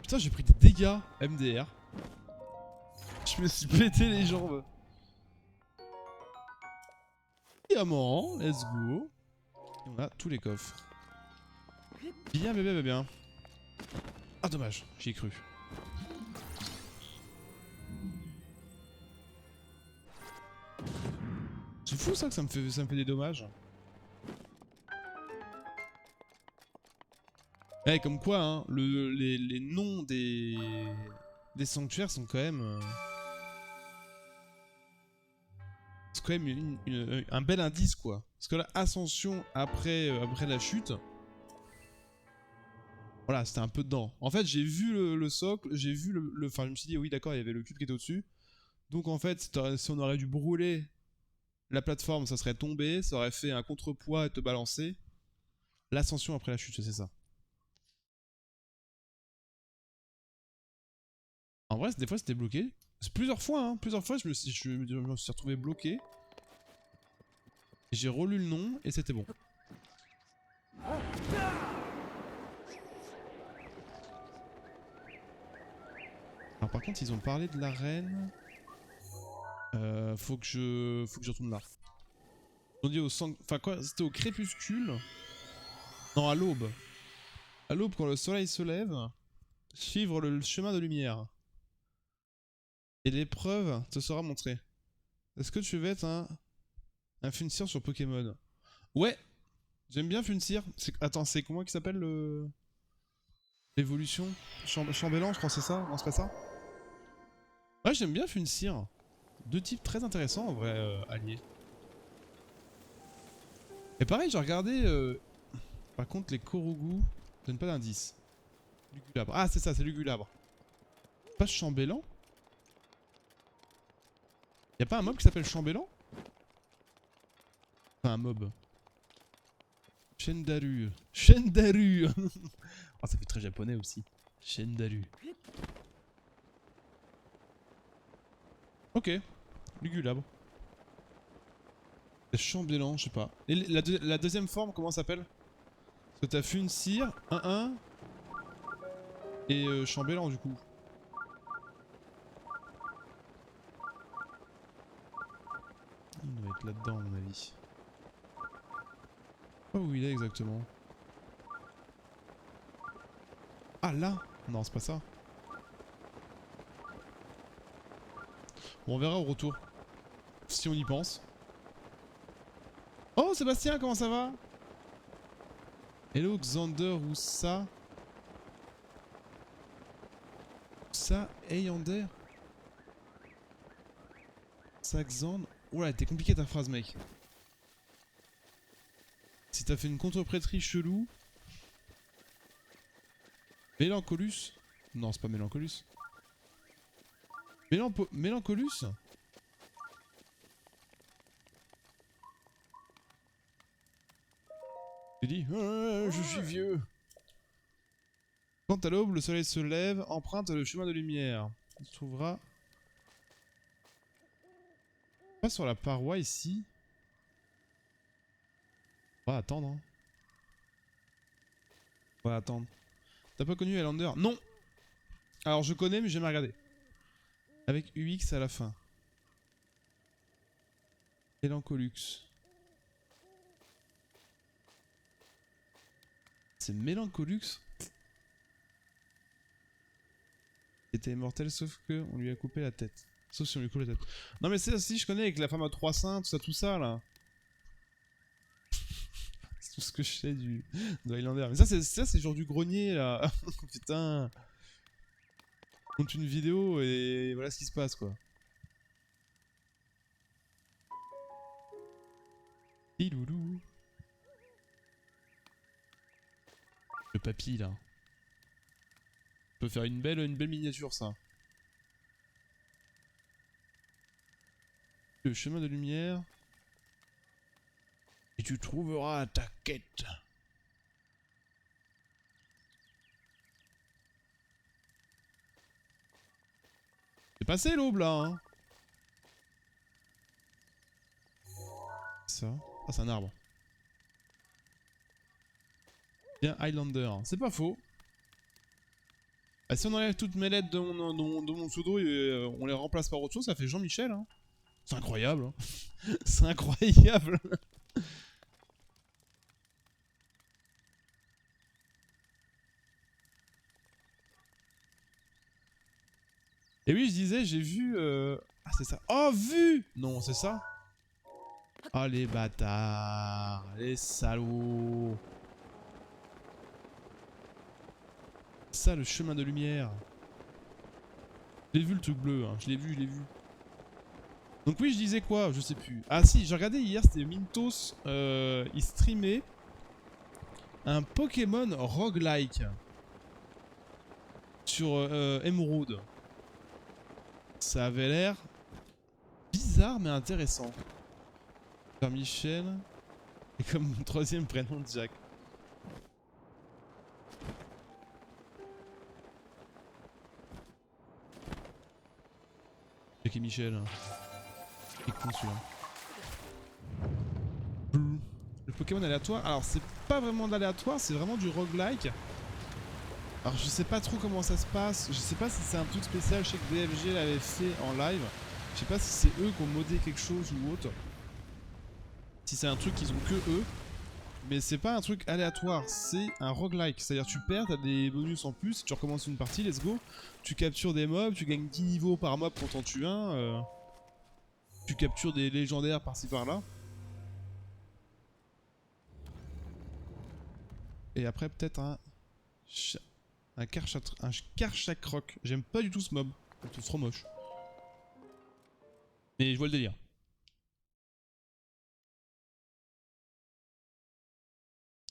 S1: Putain, j'ai pris des dégâts MDR. Je me suis pété les jambes. Diamant, let's go. Et on a tous les coffres. Bien, bien, bien. Ah, dommage, j'y ai cru. C'est fou ça que ça me fait des dommages. Eh, comme quoi, hein, les noms des sanctuaires sont quand même... c'est quand même un bel indice, quoi. Parce que là, ascension après la chute... Voilà, c'était un peu dedans. En fait, j'ai vu le socle, j'ai vu le... Enfin, je me suis dit, oui, d'accord, il y avait le cube qui était au-dessus. Donc, en fait, si on aurait dû brûler la plateforme, ça serait tombé, ça aurait fait un contrepoids et te balancer. L'ascension après la chute, c'est ça. En vrai, des fois, c'était bloqué. Plusieurs fois, hein. Plusieurs fois, je me suis retrouvé bloqué. J'ai relu le nom et c'était bon. Alors par contre, ils ont parlé de l'arène. Faut que je retourne là. Ils ont dit au sang... Enfin quoi, c'était au crépuscule. Non, à l'aube. À l'aube, quand le soleil se lève, suivre le chemin de lumière. Et l'épreuve te sera montrée. Est-ce que tu veux être un Funseer sur Pokémon? Ouais, j'aime bien Funseer. Attends, c'est comment qui s'appelle l'évolution? Chambellan, je crois que c'est ça? Non, c'est pas ça? Ouais, j'aime bien Funseer. Deux types très intéressants en vrai, alliés. Et pareil, j'ai regardé. Par contre, les Korugu donnent pas d'indice. Lugulabre. Ah, c'est ça, c'est Lugulabre. Pas Chambellan? Y'a pas un mob qui s'appelle Chambellan? Enfin, un mob. Shendaru. Shendaru. Oh, ça fait très japonais aussi. Shendaru. Ok. Lugulabre. Chambellan, je sais pas. Et la deuxième forme, comment ça s'appelle? Parce que t'as Funseer, 1-1. Et Chambellan du coup. Il doit être là-dedans à mon avis. Pas où il est exactement. Ah là? Non, c'est pas ça. Bon, on verra au retour. Si on y pense. Oh Sébastien, comment ça va? Hello Xander ou ça? Ça, Eyander? Ça, Xander? Oula, t'es compliqué ta phrase, mec. Si t'as fait une contre-prêterie chelou. Mélancolus? Non, c'est pas Mélancolus. Mélancolus? Tu dis, je suis vieux. Quand à l'aube, le soleil se lève, emprunte le chemin de lumière. Tu trouveras Pas sur la paroi ici. On va attendre. Hein. On va attendre. T'as pas connu Highlander? Non. Alors je connais mais j'ai jamais regardé. Avec UX à la fin. Mélancolux. C'est Mélancolux? Il était immortel sauf que on lui a coupé la tête. Sauf si on lui coupe la tête. Non mais c'est si je connais avec la femme à 3 seins, tout ça là. C'est tout ce que je sais de Highlander. Mais ça c'est genre du grenier là. Putain. On monte une vidéo et voilà ce qui se passe quoi. Iloulou. Le papy là. On peut faire une belle miniature ça. Le chemin de lumière. Et tu trouveras ta quête. C'est passé l'aube là hein. Ça. Ah c'est un arbre. Bien Highlander. C'est pas faux. Ah, si on enlève toutes mes lettres de mon pseudo et on les remplace par autre chose, ça fait Jean-Michel. Hein. C'est incroyable. Hein. C'est incroyable. Et oui, je disais, j'ai vu... Ah, c'est ça. Oh, vu! Non, c'est ça? Oh, les bâtards. Les salauds. Ça, le chemin de lumière. Je l'ai vu, le truc bleu. Hein. Je l'ai vu. Donc oui, je disais quoi? Je sais plus. Ah si, j'ai regardé hier, c'était Mintos. Il streamait un Pokémon roguelike. Sur Emerald. Ça avait l'air bizarre mais intéressant. Michel. Et comme mon troisième prénom Jack. Jack et Michel. Hein. C'est con celui-là. Le Pokémon aléatoire. Alors c'est pas vraiment d'aléatoire, c'est vraiment du roguelike. Alors je sais pas trop comment ça se passe. Je sais pas si c'est un truc spécial. Je sais que DFG l'avait fait en live. Je sais pas si c'est eux qui ont modé quelque chose ou autre. Si c'est un truc qu'ils ont que eux. Mais c'est pas un truc aléatoire, c'est un roguelike. C'est-à-dire tu perds, t'as des bonus en plus, tu recommences une partie, let's go. Tu captures des mobs, tu gagnes 10 niveaux par mob quand t'en tues un. Tu captures des légendaires par-ci par-là. Et après peut-être un Karchakroc. J'aime pas du tout ce mob, c'est trop moche. Mais je vois le délire.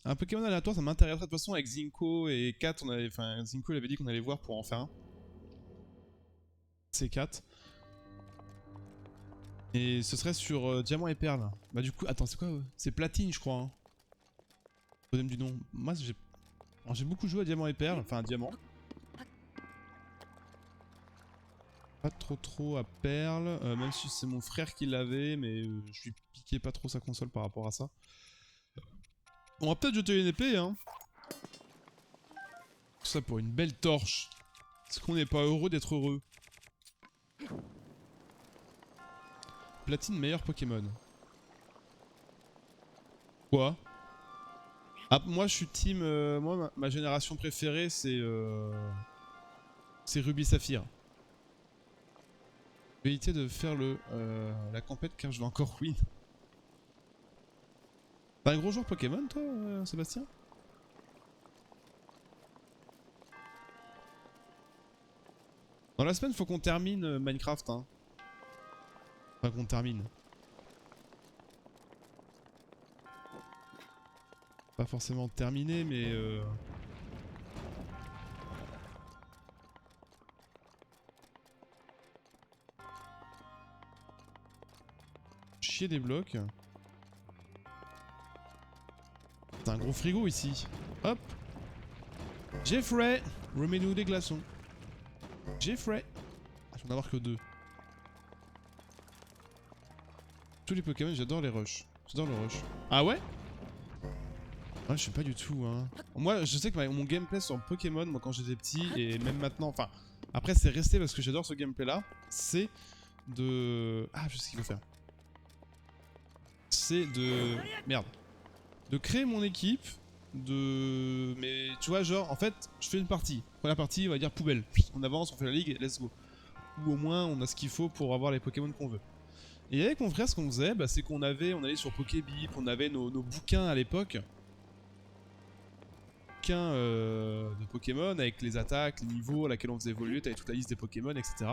S1: Un Pokémon aléatoire, ça m'intéresserait de toute façon avec Zinko et Kat. Enfin, Zinko il avait dit qu'on allait voir pour en faire un. C'est 4. Et ce serait sur Diamant et Perle. Bah du coup, attends, c'est quoi c'est Platine, je crois. Hein. Deuxième du nom. Moi, j'ai beaucoup joué à Diamant et Perle, enfin à Diamant. Pas trop à Perle, même si c'est mon frère qui l'avait, mais je lui piquais pas trop sa console par rapport à ça. On va peut-être jeter une épée, hein. Tout ça pour une belle torche. Est-ce qu'on n'est pas heureux d'être heureux? Platine, meilleur Pokémon. Quoi? Ah, moi je suis team... moi, ma génération préférée, c'est... c'est Ruby Saphir. Je vais éviter de faire la compète car je vais encore win. T'as un gros joueur Pokémon, toi, Sébastien? Dans la semaine, faut qu'on termine Minecraft, hein. Enfin, qu'on termine. Pas forcément terminé, mais... Chier des blocs. C'est un gros frigo ici. Hop. Jeffrey, remets-nous des glaçons. Jeffrey. Ah, je vais en avoir que 2. tous les Pokémon, j'adore les rushs. J'adore le rush. Ah ouais? Ouais, je sais pas du tout, hein. Moi, je sais que mon gameplay sur Pokémon, moi quand j'étais petit, et même maintenant, enfin... Après, c'est resté parce que j'adore ce gameplay-là, c'est de... Ah, je sais ce qu'il faut faire. C'est de... Merde. De créer mon équipe, de... Mais tu vois, genre, en fait, je fais une partie. Première partie, on va dire poubelle. On avance, on fait la ligue, let's go. Ou au moins, on a ce qu'il faut pour avoir les Pokémon qu'on veut. Et avec mon frère, ce qu'on faisait, bah, c'est on allait sur Pokébip, on avait nos bouquins à l'époque. Bouquins de Pokémon avec les attaques, les niveaux à laquelle on faisait évoluer, t'avais toute la liste des Pokémon, etc.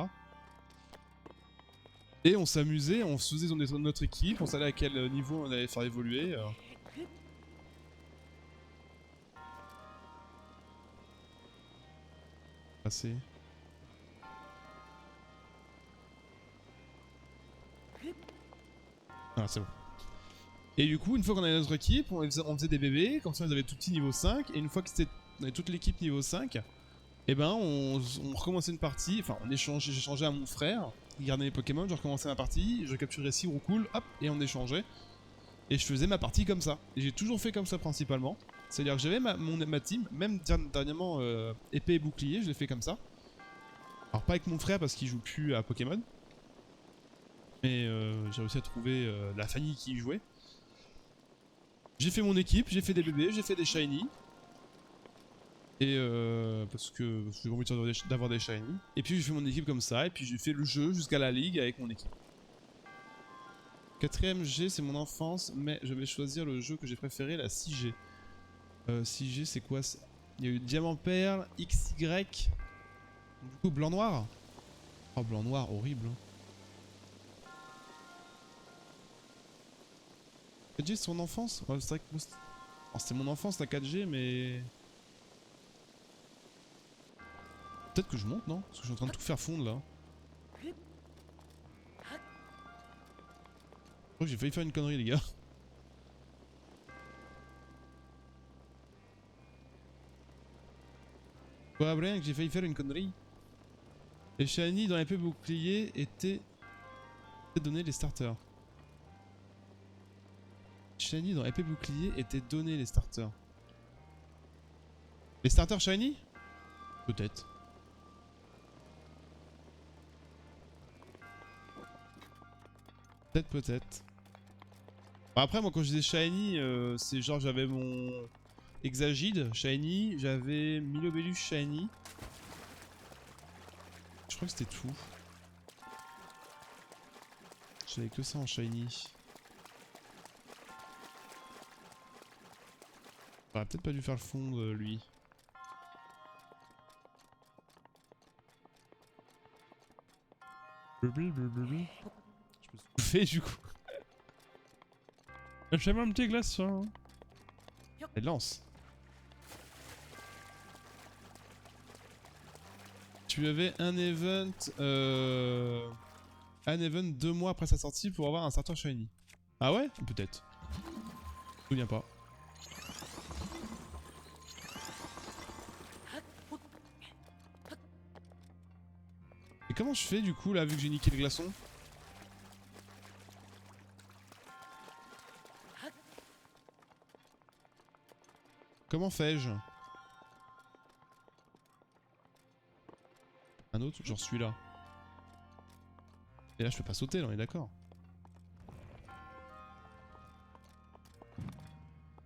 S1: Et on s'amusait, on se faisait notre équipe, on savait à quel niveau on allait faire évoluer. Passer. Ah, c'est bon. Et du coup, une fois qu'on avait notre équipe, on faisait des bébés, comme ça on avait tout petit niveau 5, et une fois qu'on avait toute l'équipe niveau 5, et ben on recommençait une partie, enfin j'échangeais à mon frère, il gardait les Pokémon, je recommençais ma partie, je capturais 6 Roucoule, hop, et on échangeait. Et je faisais ma partie comme ça. Et j'ai toujours fait comme ça principalement. C'est-à-dire que j'avais ma team, même dernièrement épée et bouclier, je l'ai fait comme ça. Alors pas avec mon frère parce qu'il joue plus à Pokémon. Mais j'ai réussi à trouver la famille qui y jouait. J'ai fait mon équipe, j'ai fait des bébés, j'ai fait des shiny. Et parce que j'ai envie d'avoir des shiny. Et puis j'ai fait mon équipe comme ça, et puis j'ai fait le jeu jusqu'à la ligue avec mon équipe. 4ème G, c'est mon enfance, mais je vais choisir le jeu que j'ai préféré, la 6G. 6G, c'est quoi? Il y a eu Diamant Perle, XY. Du coup, blanc-noir. Oh, blanc-noir, horrible. 4G, c'est son enfance? Ouais, c'est vrai que c'était mon enfance, la 4G, mais... Peut-être que je monte, non? Parce que je suis en train de tout faire fondre, là. Je crois que j'ai failli faire une connerie, les gars. Quoi, Brian, que j'ai failli faire une connerie? Les shiny dans l'épée bouclier étaient donnés les starters. Les shiny dans l'épée bouclier étaient donnés les starters. Les starters shiny? Peut-être. Peut-être. Bon, après, moi, quand je disais shiny, c'est genre j'avais mon Exagide shiny, j'avais Milobellus shiny. Je crois que c'était tout. J'avais que ça en shiny. J'aurais peut-être pas dû faire le fond de lui. Je me suis bouffé du coup. J'aime un petit glaçon. Elle lance. Tu avais un event 2 mois après sa sortie pour avoir un starter shiny. Ah ouais? Peut-être. Je me souviens pas. Et comment je fais du coup là vu que j'ai niqué le glaçon? Comment fais-je? Un autre? Genre celui-là. Et là je peux pas sauter là, on est d'accord.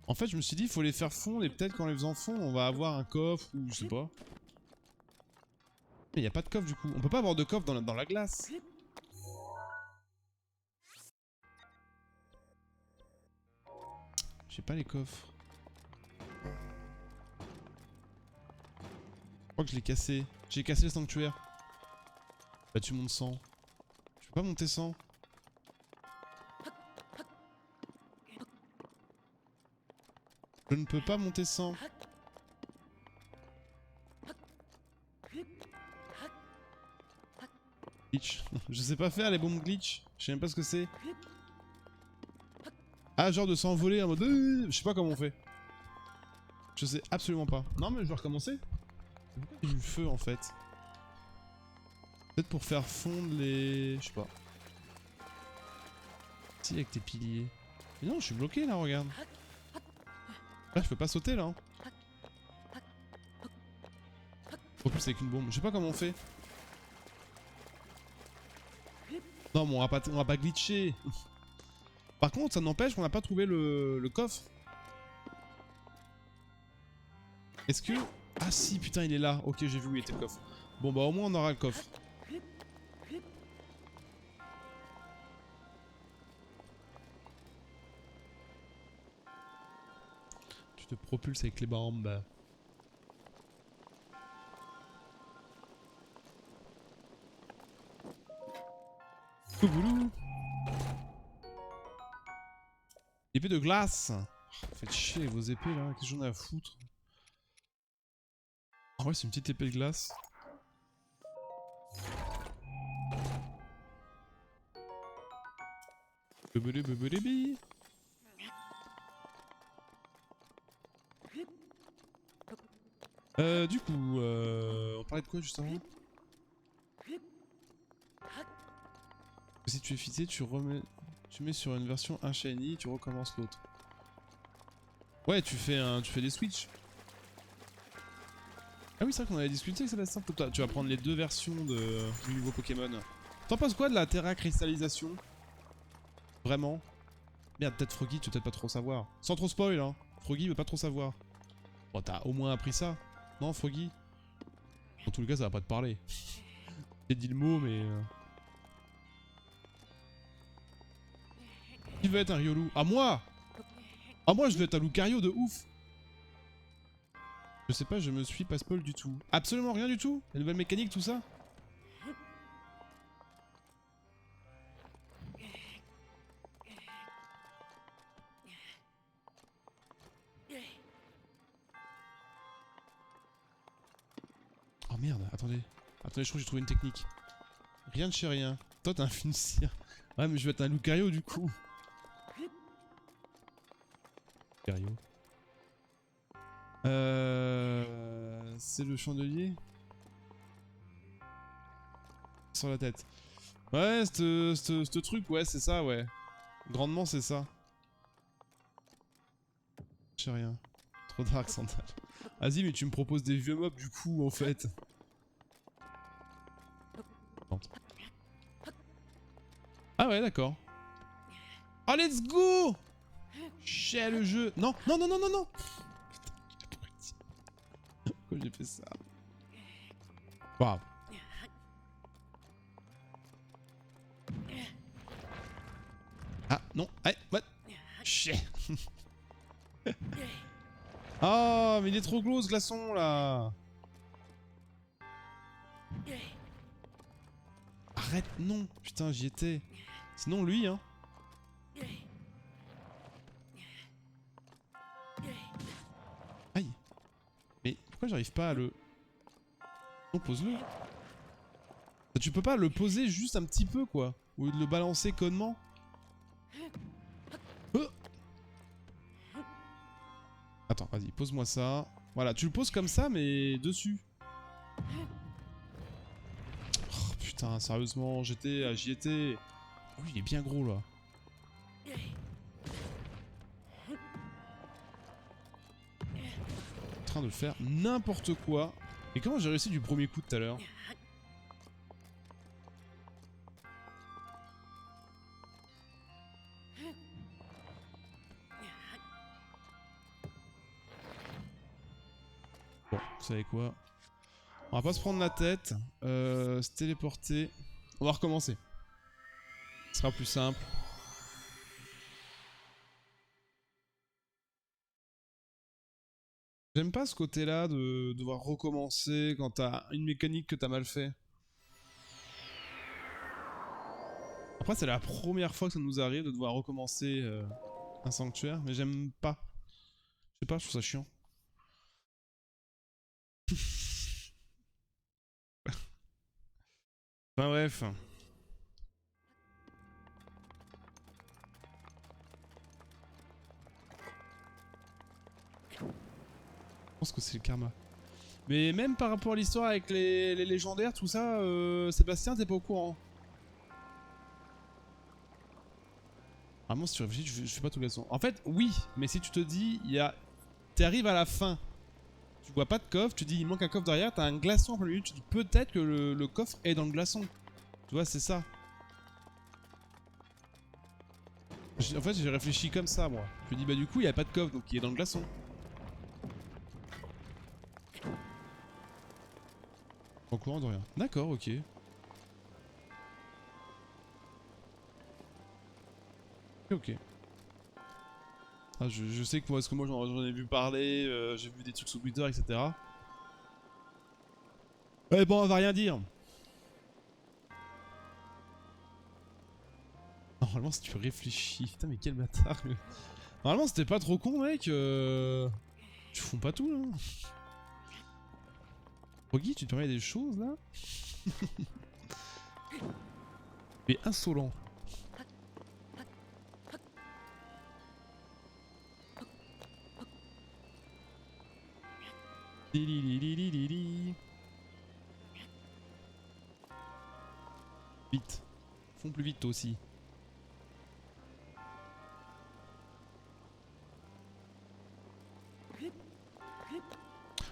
S1: En fait je me suis dit il faut les faire fondre et peut-être qu'en les faisant fondre on va avoir un coffre ou je sais pas. Mais y a pas de coffre du coup. On peut pas avoir de coffre dans la glace. J'ai pas les coffres. Je crois que je l'ai cassé. J'ai cassé le sanctuaire. Bah tu montes sans. Je peux pas monter sans. Je ne peux pas monter sans. Glitch. Je sais pas faire les bombes glitch. Je sais même pas ce que c'est. Ah genre de s'envoler en mode... Je sais pas comment on fait. Je sais absolument pas. Non mais je vais recommencer. Pourquoi il y a du feu en fait? Peut-être pour faire fondre les... Je sais pas. ici avec tes piliers. Mais non, je suis bloqué là, regarde. Là, je peux pas sauter là. Hein. En plus avec une bombe. Je sais pas comment on fait. Non, mais on va pas glitcher. Par contre, ça n'empêche qu'on n'a pas trouvé le coffre. Est-ce que... Ah si, putain, il est là. Ok, j'ai vu où était le coffre. Bon, bah au moins on aura le coffre. Tu te propulses avec les bambes. Couboulou. Épée de glace. Faites chier vos épées là, qu'est-ce que j'en ai à foutre. Ah ouais, c'est une petite épée de glace. Bebelé. Du coup, on parlait de quoi juste avant? Si tu es fixé, tu mets sur une version un shiny, tu recommences l'autre. Ouais, tu fais des switches. Ah oui, c'est vrai qu'on avait discuté que ça va être simple. Toi, tu vas prendre les deux versions du nouveau Pokémon. T'en penses quoi de la Terra cristallisation? Vraiment? Merde, peut-être Froggy, tu veux peut-être pas trop savoir. Sans trop spoil, hein. Froggy veut pas trop savoir. Bon, t'as au moins appris ça. Non, Froggy? En tout cas, ça va pas te parler. J'ai dit le mot, mais... Qui veut être un Riolu? Ah, moi! Ah, moi, je veux être un Lucario de ouf! Je sais pas, je me suis pas spoil du tout. Absolument rien du tout? La nouvelle mécanique, tout ça? Oh merde, attendez. Attendez, je crois que j'ai trouvé une technique. Rien de chez rien. Toi, t'as un Funcir. Ouais, mais je vais être un Lucario du coup. Lucario. C'est le chandelier sur la tête. Ouais, ce truc, ouais, c'est ça, ouais. Grandement, c'est ça. Je sais rien. Trop dark, Sandal. Vas-y, mais tu me proposes des vieux mobs du coup, en fait. Ah ouais, d'accord. Oh, let's go! Chais le jeu. Non, non, non, non, non, non. Putain, pourquoi j'ai fait ça? Waouh. Ah, non. Allez, what? Chais. Oh, mais il est trop gros ce glaçon là. Arrête, non. Putain, j'y étais. Sinon, lui, hein. Aïe. Mais pourquoi j'arrive pas à le... Non, pose-le. Tu peux pas le poser juste un petit peu, quoi. Ou de le balancer connement. Attends, vas-y, pose-moi ça. Voilà, tu le poses comme ça, mais dessus. Oh, putain, sérieusement, j'y étais. Oh, il est bien gros, là. En train de faire n'importe quoi. Et comment j'ai réussi du premier coup tout à l'heure? Bon, vous savez quoi? On va pas se prendre la tête. Se téléporter. On va recommencer. Ce sera plus simple. J'aime pas ce côté-là de devoir recommencer quand t'as une mécanique que t'as mal fait. Après, c'est la première fois que ça nous arrive de devoir recommencer un sanctuaire, mais j'aime pas. Je sais pas, je trouve ça chiant. Enfin bref. Je pense que c'est le karma. Mais même par rapport à l'histoire avec les légendaires, tout ça, Sébastien, t'es pas au courant? Vraiment, si tu réfléchis, je fais pas tout le glaçon. En fait, oui, mais si tu te dis, t'arrives à la fin, tu vois pas de coffre, tu dis il manque un coffre derrière, t'as un glaçon en plein milieu, tu dis peut-être que le coffre est dans le glaçon. Tu vois, c'est ça. En fait, j'ai réfléchi comme ça, moi. Je me dis, bah du coup, il y a pas de coffre, donc il est dans le glaçon. En courant de rien. D'accord, ok. Ok. Ah, je sais que moi, parce que moi j'en ai vu parler, j'ai vu des trucs sur Twitter, etc. Ouais, bon, on va rien dire. Normalement, si tu réfléchis. Putain, mais quel bâtard. Normalement, c'était pas trop con, mec. Tu fonds pas tout, là. Rogi, tu te permets des choses, là. Mais insolent. Li. Vite. Fonds plus vite, toi aussi.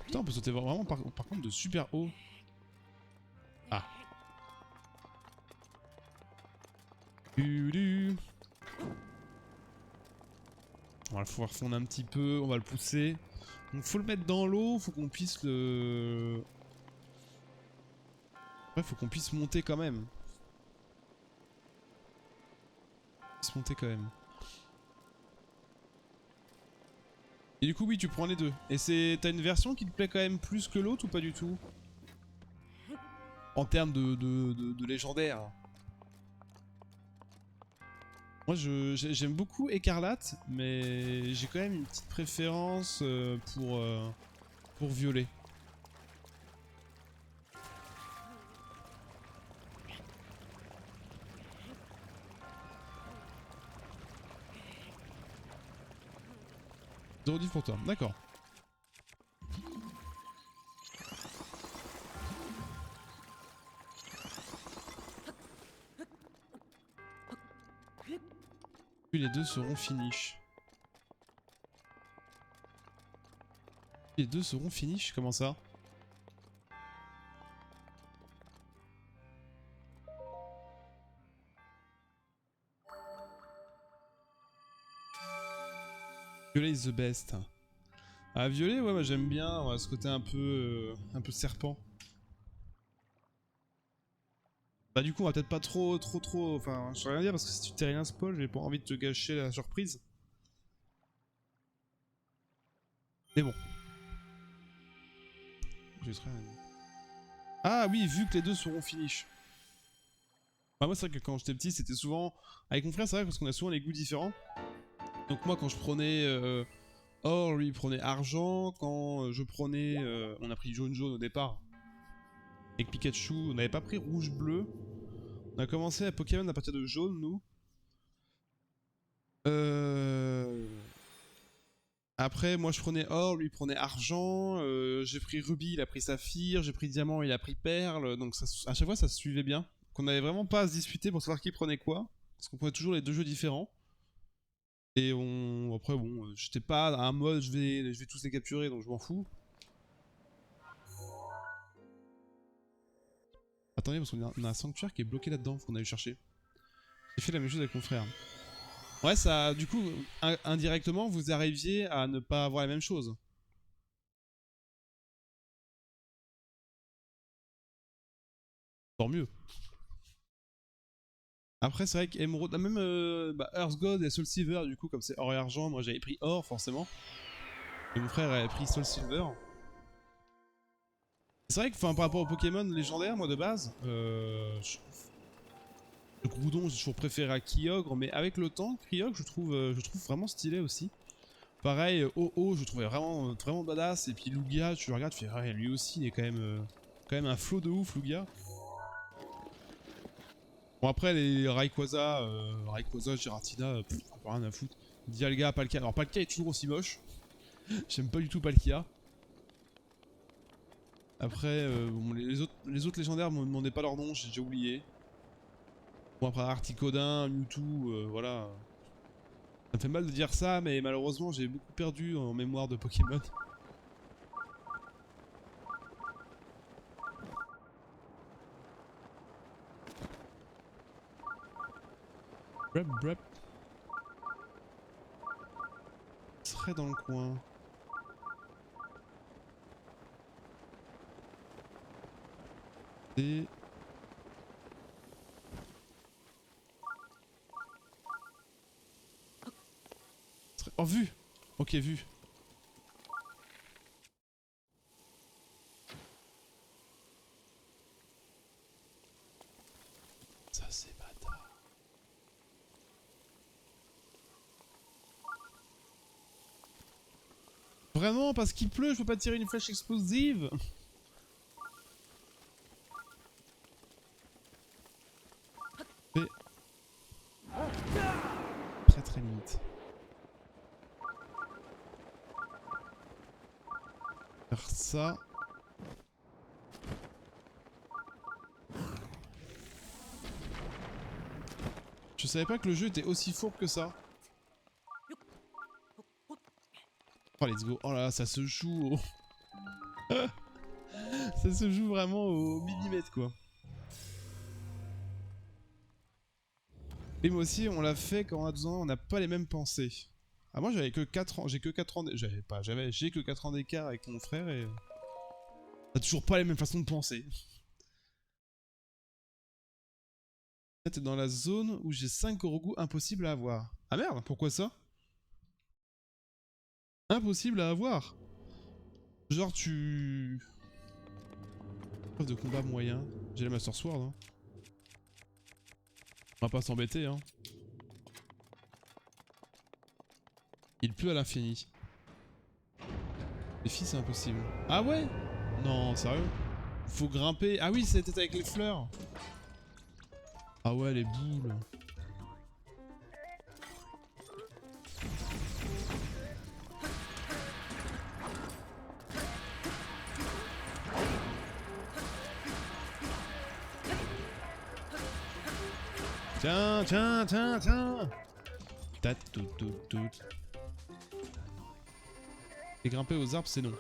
S1: Putain, on peut sauter vraiment par contre de super haut. Ah. On va le pouvoir fondre un petit peu, on va le pousser. Donc faut le mettre dans l'eau, faut qu'on puisse le... Ouais, faut qu'on puisse monter quand même. Se monter quand même. Et du coup, oui, tu prends les deux. Et t'as une version qui te plaît quand même plus que l'autre ou pas du tout? En termes de légendaire. Moi, j'aime beaucoup Écarlate, mais j'ai quand même une petite préférence pour Violet. Zéro diff pour toi, d'accord. Puis les deux seront finish. Les deux seront finish, comment ça? Violet is the best. Ah, Violet, ouais, moi j'aime bien ouais, ce côté un peu serpent. Bah du coup on va peut-être pas trop, enfin je vais rien dire parce que si tu t'es rien spoil, j'ai pas envie de te gâcher la surprise. Mais bon. Ah oui, vu que les deux seront finish. Bah moi c'est vrai que quand j'étais petit c'était souvent... Avec mon frère c'est vrai parce qu'on a souvent les goûts différents. Donc moi quand je prenais or, lui il prenait argent. Quand je prenais... on a pris jaune au départ. Avec Pikachu, on n'avait pas pris rouge-bleu. On a commencé à Pokémon à partir de jaune nous. Après, moi je prenais or, lui prenait argent, j'ai pris rubis, il a pris saphir, j'ai pris diamant, il a pris perle, donc ça, à chaque fois ça se suivait bien. Qu'on n'avait vraiment pas à se disputer pour savoir qui prenait quoi, parce qu'on prenait toujours les deux jeux différents. Et après bon, j'étais pas à un mode je vais tous les capturer, donc je m'en fous. Attendez, parce qu'on a un sanctuaire qui est bloqué là-dedans, faut qu'on aille le chercher. J'ai fait la même chose avec mon frère. Ouais, ça, du coup, indirectement, vous arriviez à ne pas avoir la même chose. Tant mieux. Après, c'est vrai qu'Emerald, même Earth God et Soul Silver, du coup, comme c'est or et argent, moi j'avais pris or forcément. Et mon frère avait pris Soul Silver. C'est vrai que par rapport aux Pokémon légendaires, moi de base, le Groudon j'ai toujours préféré à Kyogre, mais avec le temps, Kyogre je trouve vraiment stylé aussi. Pareil, Oh je trouvais vraiment badass, et puis Lugia, tu le regardes, tu fais ouais, lui aussi il est quand même un flow de ouf, Lugia. Bon après les Rayquaza, Giratina, rien à foutre. Dialga, Palkia, alors Palkia est toujours aussi moche. J'aime pas du tout Palkia. Après, bon, les autres légendaires me demandaient pas leur nom, j'ai déjà oublié. Bon après Articodin, Mewtwo, voilà. Ça me fait mal de dire ça, mais malheureusement j'ai beaucoup perdu en mémoire de Pokémon. Brep brep. Serait dans le coin. Et... Oh, vu! Ok, vu. Ça, c'est bâtard. Vraiment, parce qu'il pleut, je peux pas tirer une flèche explosive? Mais... Très très limite. Faire ça. Je savais pas que le jeu était aussi fourbe que ça. Oh let's go. Oh là là, ça se joue au... ça se joue vraiment au millimètre quoi. Et moi aussi on l'a fait quand on a 12 ans, on n'a pas les mêmes pensées. Ah moi j'avais que 4 ans, j'ai que 4 ans, j'ai que 4 ans d'écart avec mon frère et... On a toujours pas les mêmes façons de penser. T'es dans la zone où j'ai 5 Orogu impossibles à avoir. Ah merde, pourquoi ça? Impossible à avoir. Genre tu... Preuve de combat moyen. J'ai la Master Sword hein. On va pas s'embêter hein. Il pleut à l'infini. Les filles c'est impossible. Ah ouais? Non, sérieux? Faut grimper. Ah oui, c'était avec les fleurs. Ah ouais, les boules. Tiens, tiens, tiens, tiens. Ta tout tout tout. Et grimper aux arbres, c'est non.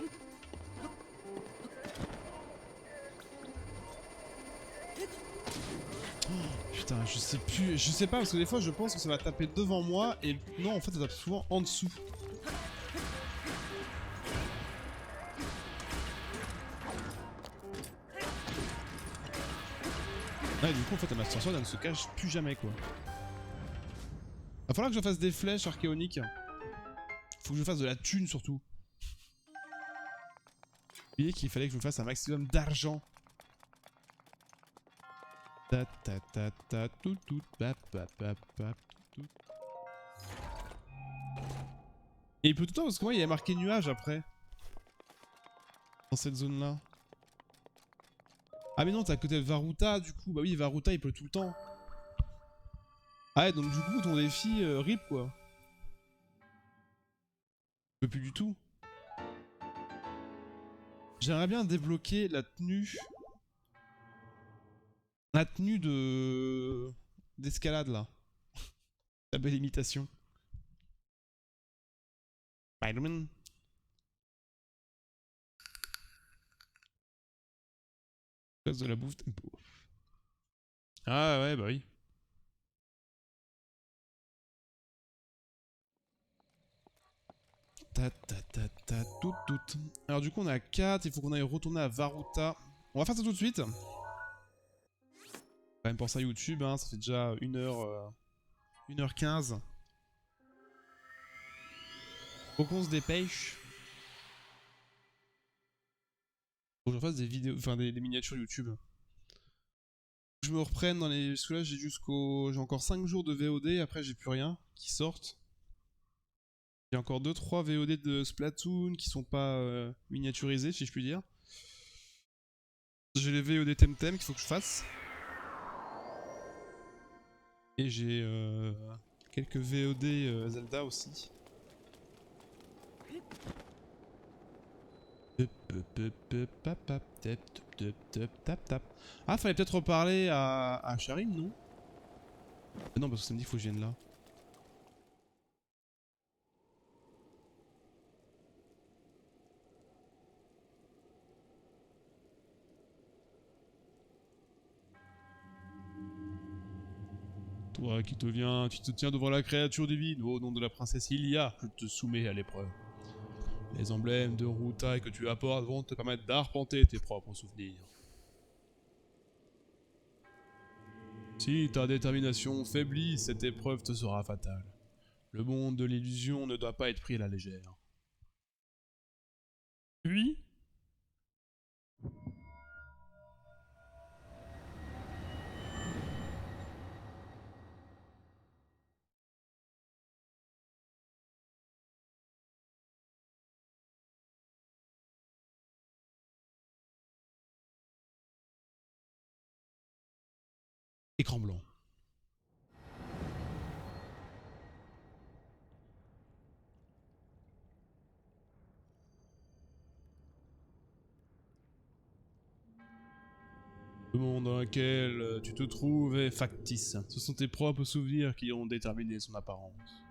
S1: Oh, putain, je sais plus, je sais pas parce que des fois je pense que ça va taper devant moi et non en fait ça tape souvent en dessous. Ouais, du coup en fait la Master Sword elle ne se cache plus jamais quoi. Va falloir que je fasse des flèches archéoniques. Faut que je fasse de la thune surtout. J'ai oublié qu'il fallait que je me fasse un maximum d'argent. Ta ta ta ta tout tout pa pa pa pa tout. Et il pleut tout le temps parce que moi il y a marqué nuage après. Dans cette zone là. Ah mais non t'es à côté de Varuta du coup. Bah oui Varuta il pleut tout le temps. Ah ouais donc du coup ton défi rip quoi. Il pleut plus du tout. J'aimerais bien débloquer la tenue. La tenue de... d'escalade là. La belle imitation. Spider-Man. Place de la bouffe tempo. Ah ouais bah oui. Ta ta ta ta tout tout. Alors du coup on est à 4, il faut qu'on aille retourner à Varuta. On va faire ça tout de suite. Quand même pour ça YouTube, hein, ça fait déjà 1h15. Faut qu'on se dépêche. Faut que je fasse des vidéos, enfin des miniatures YouTube. Je me reprenne dans les... Parce que là j'ai encore 5 jours de VOD, après j'ai plus rien qui sortent. J'ai encore 2-3 VOD de Splatoon qui sont pas miniaturisés si je puis dire. J'ai les VOD Temtem qu'il faut que je fasse. Et j'ai quelques VOD Zelda aussi. Ah, fallait peut-être reparler à Charine, non? Non, parce que ça me dit qu'il faut que je vienne là. Toi qui te tiens devant la créature divine, au nom de la princesse Ilia, je te soumets à l'épreuve. Les emblèmes de Rutai que tu apportes vont te permettre d'arpenter tes propres souvenirs. Si ta détermination faiblit, cette épreuve te sera fatale. Le monde de l'illusion ne doit pas être pris à la légère. Puis, écran blanc. Le monde dans lequel tu te trouves est factice. Ce sont tes propres souvenirs qui ont déterminé son apparence.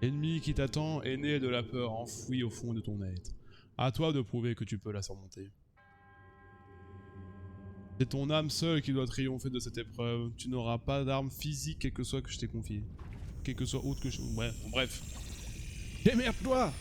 S1: L'ennemi qui t'attend est né de la peur enfouie au fond de ton être. À toi de prouver que tu peux la surmonter. C'est ton âme seule qui doit triompher de cette épreuve. Tu n'auras pas d'arme physique, quel que soit que je t'ai confié. Quel que soit autre que je... Ouais, bon, bref. Démerde-toi.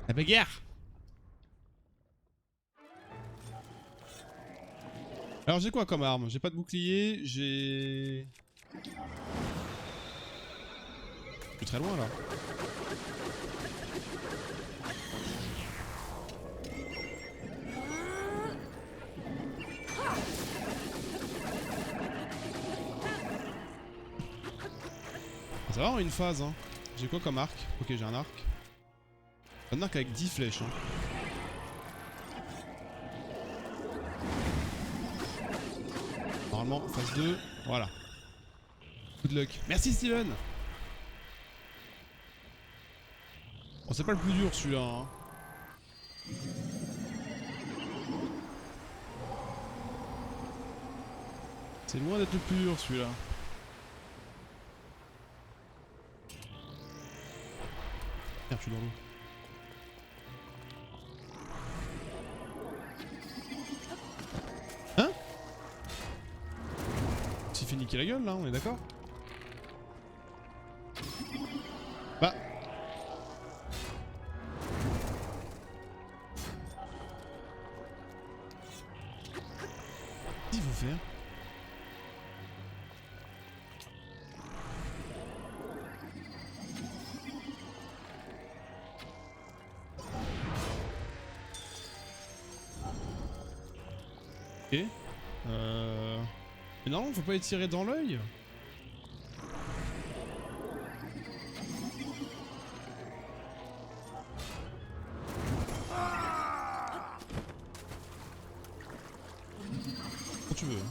S1: La bagarre. Alors j'ai quoi comme arme? J'ai pas de bouclier, j'ai... Je suis très loin là. Ça va en une phase hein. J'ai quoi comme arc? Ok j'ai un arc. Un arc avec 10 flèches hein. Normalement phase 2, voilà. Good luck. Merci Steven. Bon c'est pas le plus dur celui-là hein. C'est loin d'être le plus dur celui-là. Merde, je suis dans l'eau. Hein? S'il fait niquer la gueule là, on est d'accord? Bah. Qu'est-ce qu'il faut faire? Ok. Mais non, faut pas les tirer dans l'œil. Quand tu veux.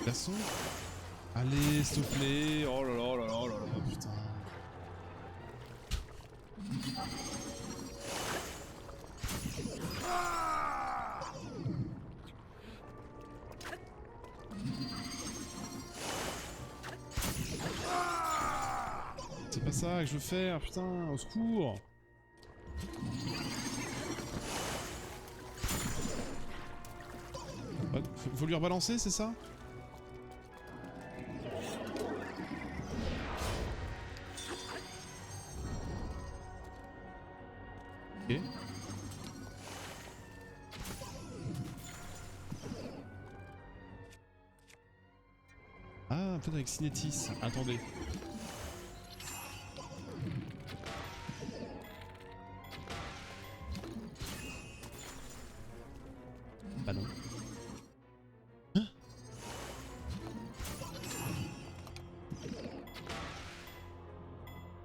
S1: Garçon. Allez, s'il te plaît. Oh là là là là là là, putain. C'est pas ça que je veux faire, putain, au secours. Faut lui rebalancer, c'est ça? Ok. Ah, peut-être avec Cinétis. Attendez. Bah non. Hein?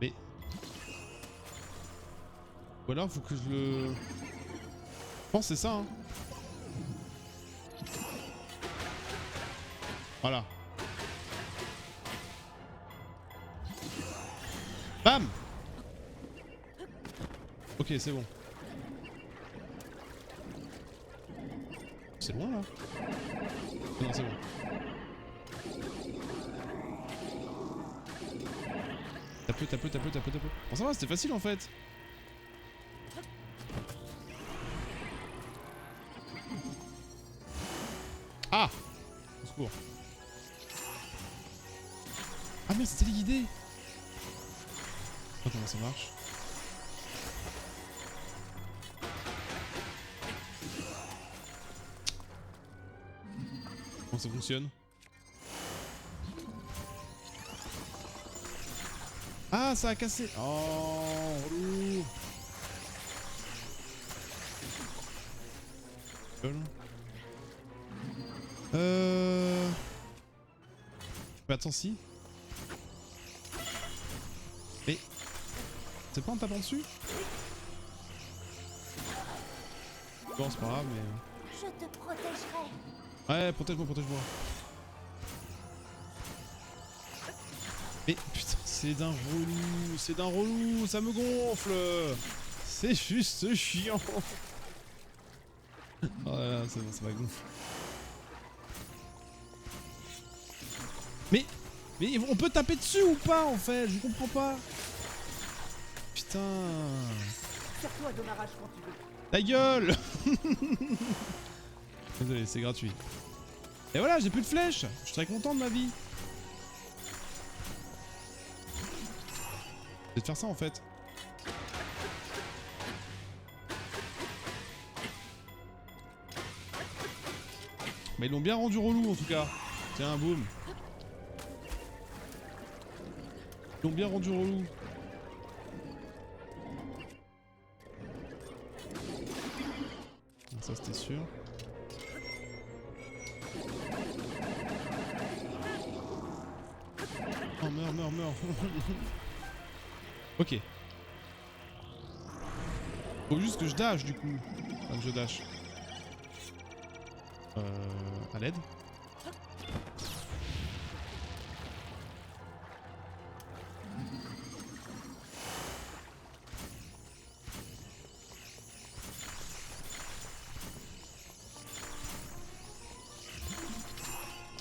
S1: Mais... Ou alors faut que je le... Je pense que c'est ça hein. Voilà. Bam. Ok, c'est bon. C'est loin là? Non, c'est bon. Tape. Bon, ça va, c'était facile en fait. Ah! Au secours. Ah merde, c'était guidé. Oh, comment ça marche? Comment ça fonctionne? Ah, ça a cassé. Oh, relou. Mais attends, si. Mais... C'est pas en tapant dessus? Bon, c'est pas grave, mais...
S2: Je te protégerai.
S1: Ouais, protège-moi. Mais putain, c'est d'un relou, ça me gonfle. C'est juste chiant. Oh là là, c'est bon, ça va gonfler. Mais on peut taper dessus ou pas en fait? Je comprends pas. Putain.
S3: Serre-toi de ma rage quand tu veux.
S1: Ta gueule. Désolé, c'est gratuit. Et voilà, j'ai plus de flèches. Je suis très content de ma vie. Je vais te faire ça en fait. Mais ils l'ont bien rendu relou en tout cas. Tiens, boum. Ils l'ont bien rendu relou. Ça c'était sûr. Oh meurs. Ok. Faut juste que je dash du coup. Enfin que je dash. À l'aide.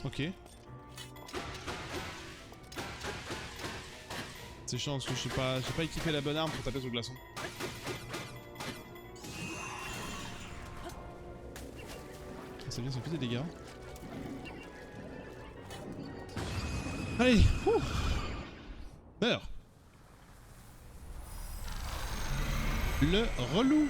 S1: Ok. C'est chiant parce que j'ai pas équipé la bonne arme pour taper sur le glaçon. C'est bien, ça fait des dégâts. Allez, meurs. Le relou.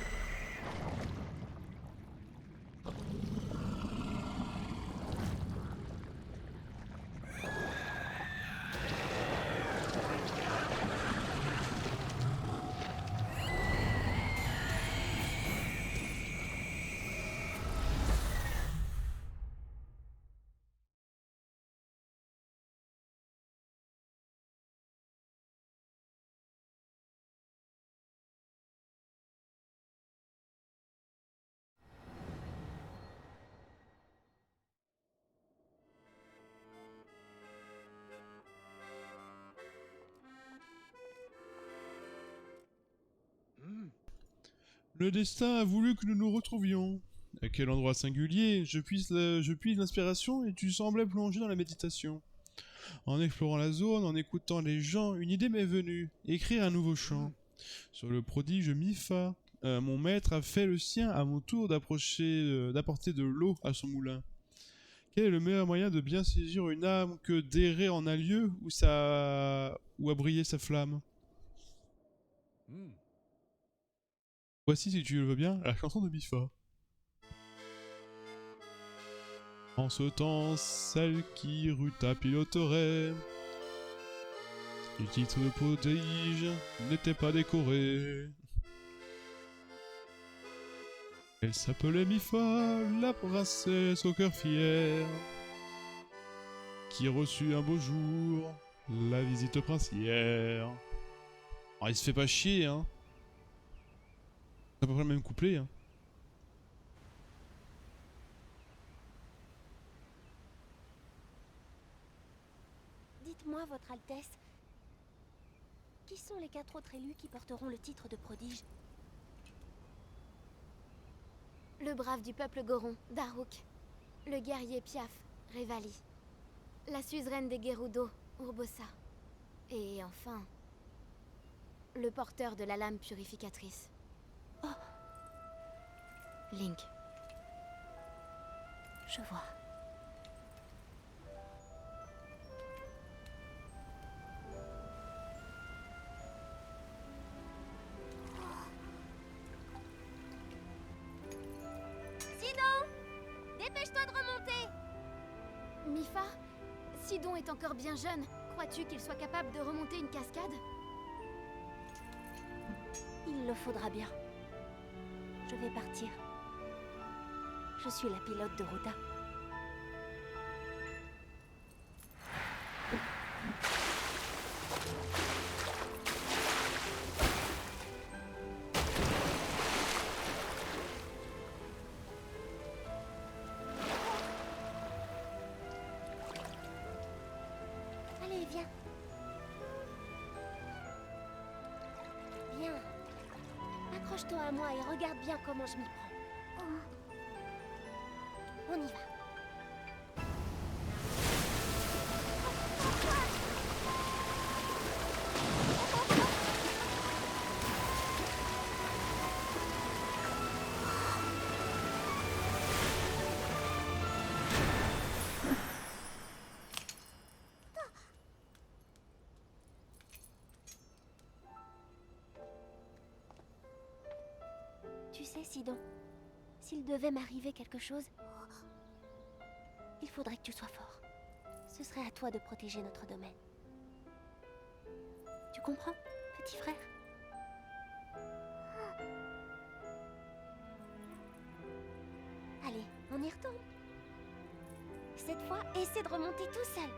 S1: Le destin a voulu que nous nous retrouvions. À quel endroit singulier, je puise l'inspiration et tu semblais plongé dans la méditation. En explorant la zone, en écoutant les gens, une idée m'est venue. Écrire un nouveau chant. Sur le prodige Mifa, mon maître a fait le sien à mon tour d'apporter de l'eau à son moulin. Quel est le meilleur moyen de bien saisir une âme que d'errer en un lieu où a brillé sa flamme? Voici, si tu le veux bien, la chanson de Mifa. En ce temps, celle qui Ruta piloterait, le titre de prodige n'était pas décoré. Elle s'appelait Mifa, la princesse au cœur fier, qui reçut un beau jour la visite princière. Alors il se fait pas chier, hein. C'est à peu près le même couplet, hein.
S2: Dites-moi, Votre Altesse, qui sont les 4 autres élus qui porteront le titre de prodige?
S4: Le brave du peuple Goron, Daruk. Le guerrier Piaf, Revali. La suzeraine des Gerudo, Urbosa. Et enfin... le porteur de la lame purificatrice.
S2: Oh,
S4: Link.
S2: je vois.
S4: Sidon! Dépêche-toi de remonter! Mipha, Sidon est encore bien jeune. Crois-tu qu'il soit capable de remonter une cascade?
S2: Il le faudra bien. Je vais partir. Je suis la pilote de Ruta. Allez, viens. Viens. Accroche-toi à moi et regarde bien comment je m'y prends. On y va. Tu sais, Sidon, s'il devait m'arriver quelque chose, il faudrait que tu sois fort. Ce serait à toi de protéger notre domaine. Tu comprends, petit frère? Allez, on y retourne. Cette fois, essaie de remonter tout seul.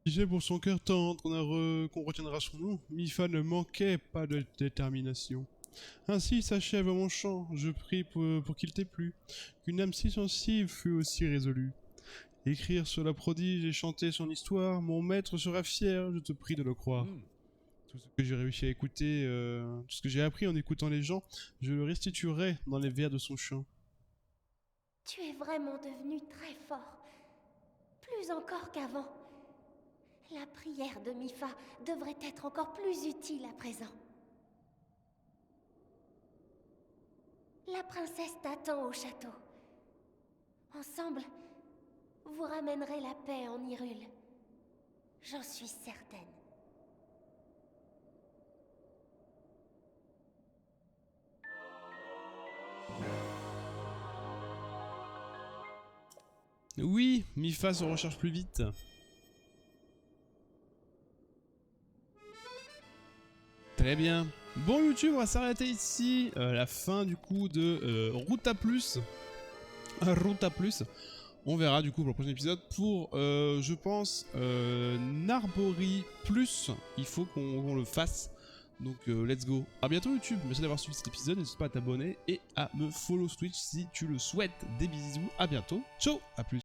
S1: Disait pour son cœur tendre qu'on retiendra son nom, Mipha ne manquait pas de détermination. Ainsi s'achève mon chant, je prie pour qu'il t'ait plu, qu'une âme si sensible fût aussi résolue. Écrire sur la prodige et chanter son histoire, mon maître sera fier, je te prie de le croire. Tout ce que j'ai réussi à écouter, tout ce que j'ai appris en écoutant les gens, je le restituerai dans les vers de son chant.
S2: Tu es vraiment devenu très fort. Plus encore qu'avant. La prière de Mipha devrait être encore plus utile à présent. La princesse t'attend au château. Ensemble, vous ramènerez la paix en Hyrule. J'en suis certaine.
S1: Oui, Mipha se recharge plus vite. Très bien. Bon YouTube, on va s'arrêter ici. La fin du coup de Ruta Plus. Ruta Plus. On verra du coup pour le prochain épisode. Pour, je pense, Narbori Plus. Il faut qu'on le fasse. Donc let's go. A bientôt YouTube. Merci d'avoir suivi cet épisode. N'hésite pas à t'abonner et à me follow sur Twitch si tu le souhaites. Des bisous. À bientôt. Ciao. À plus.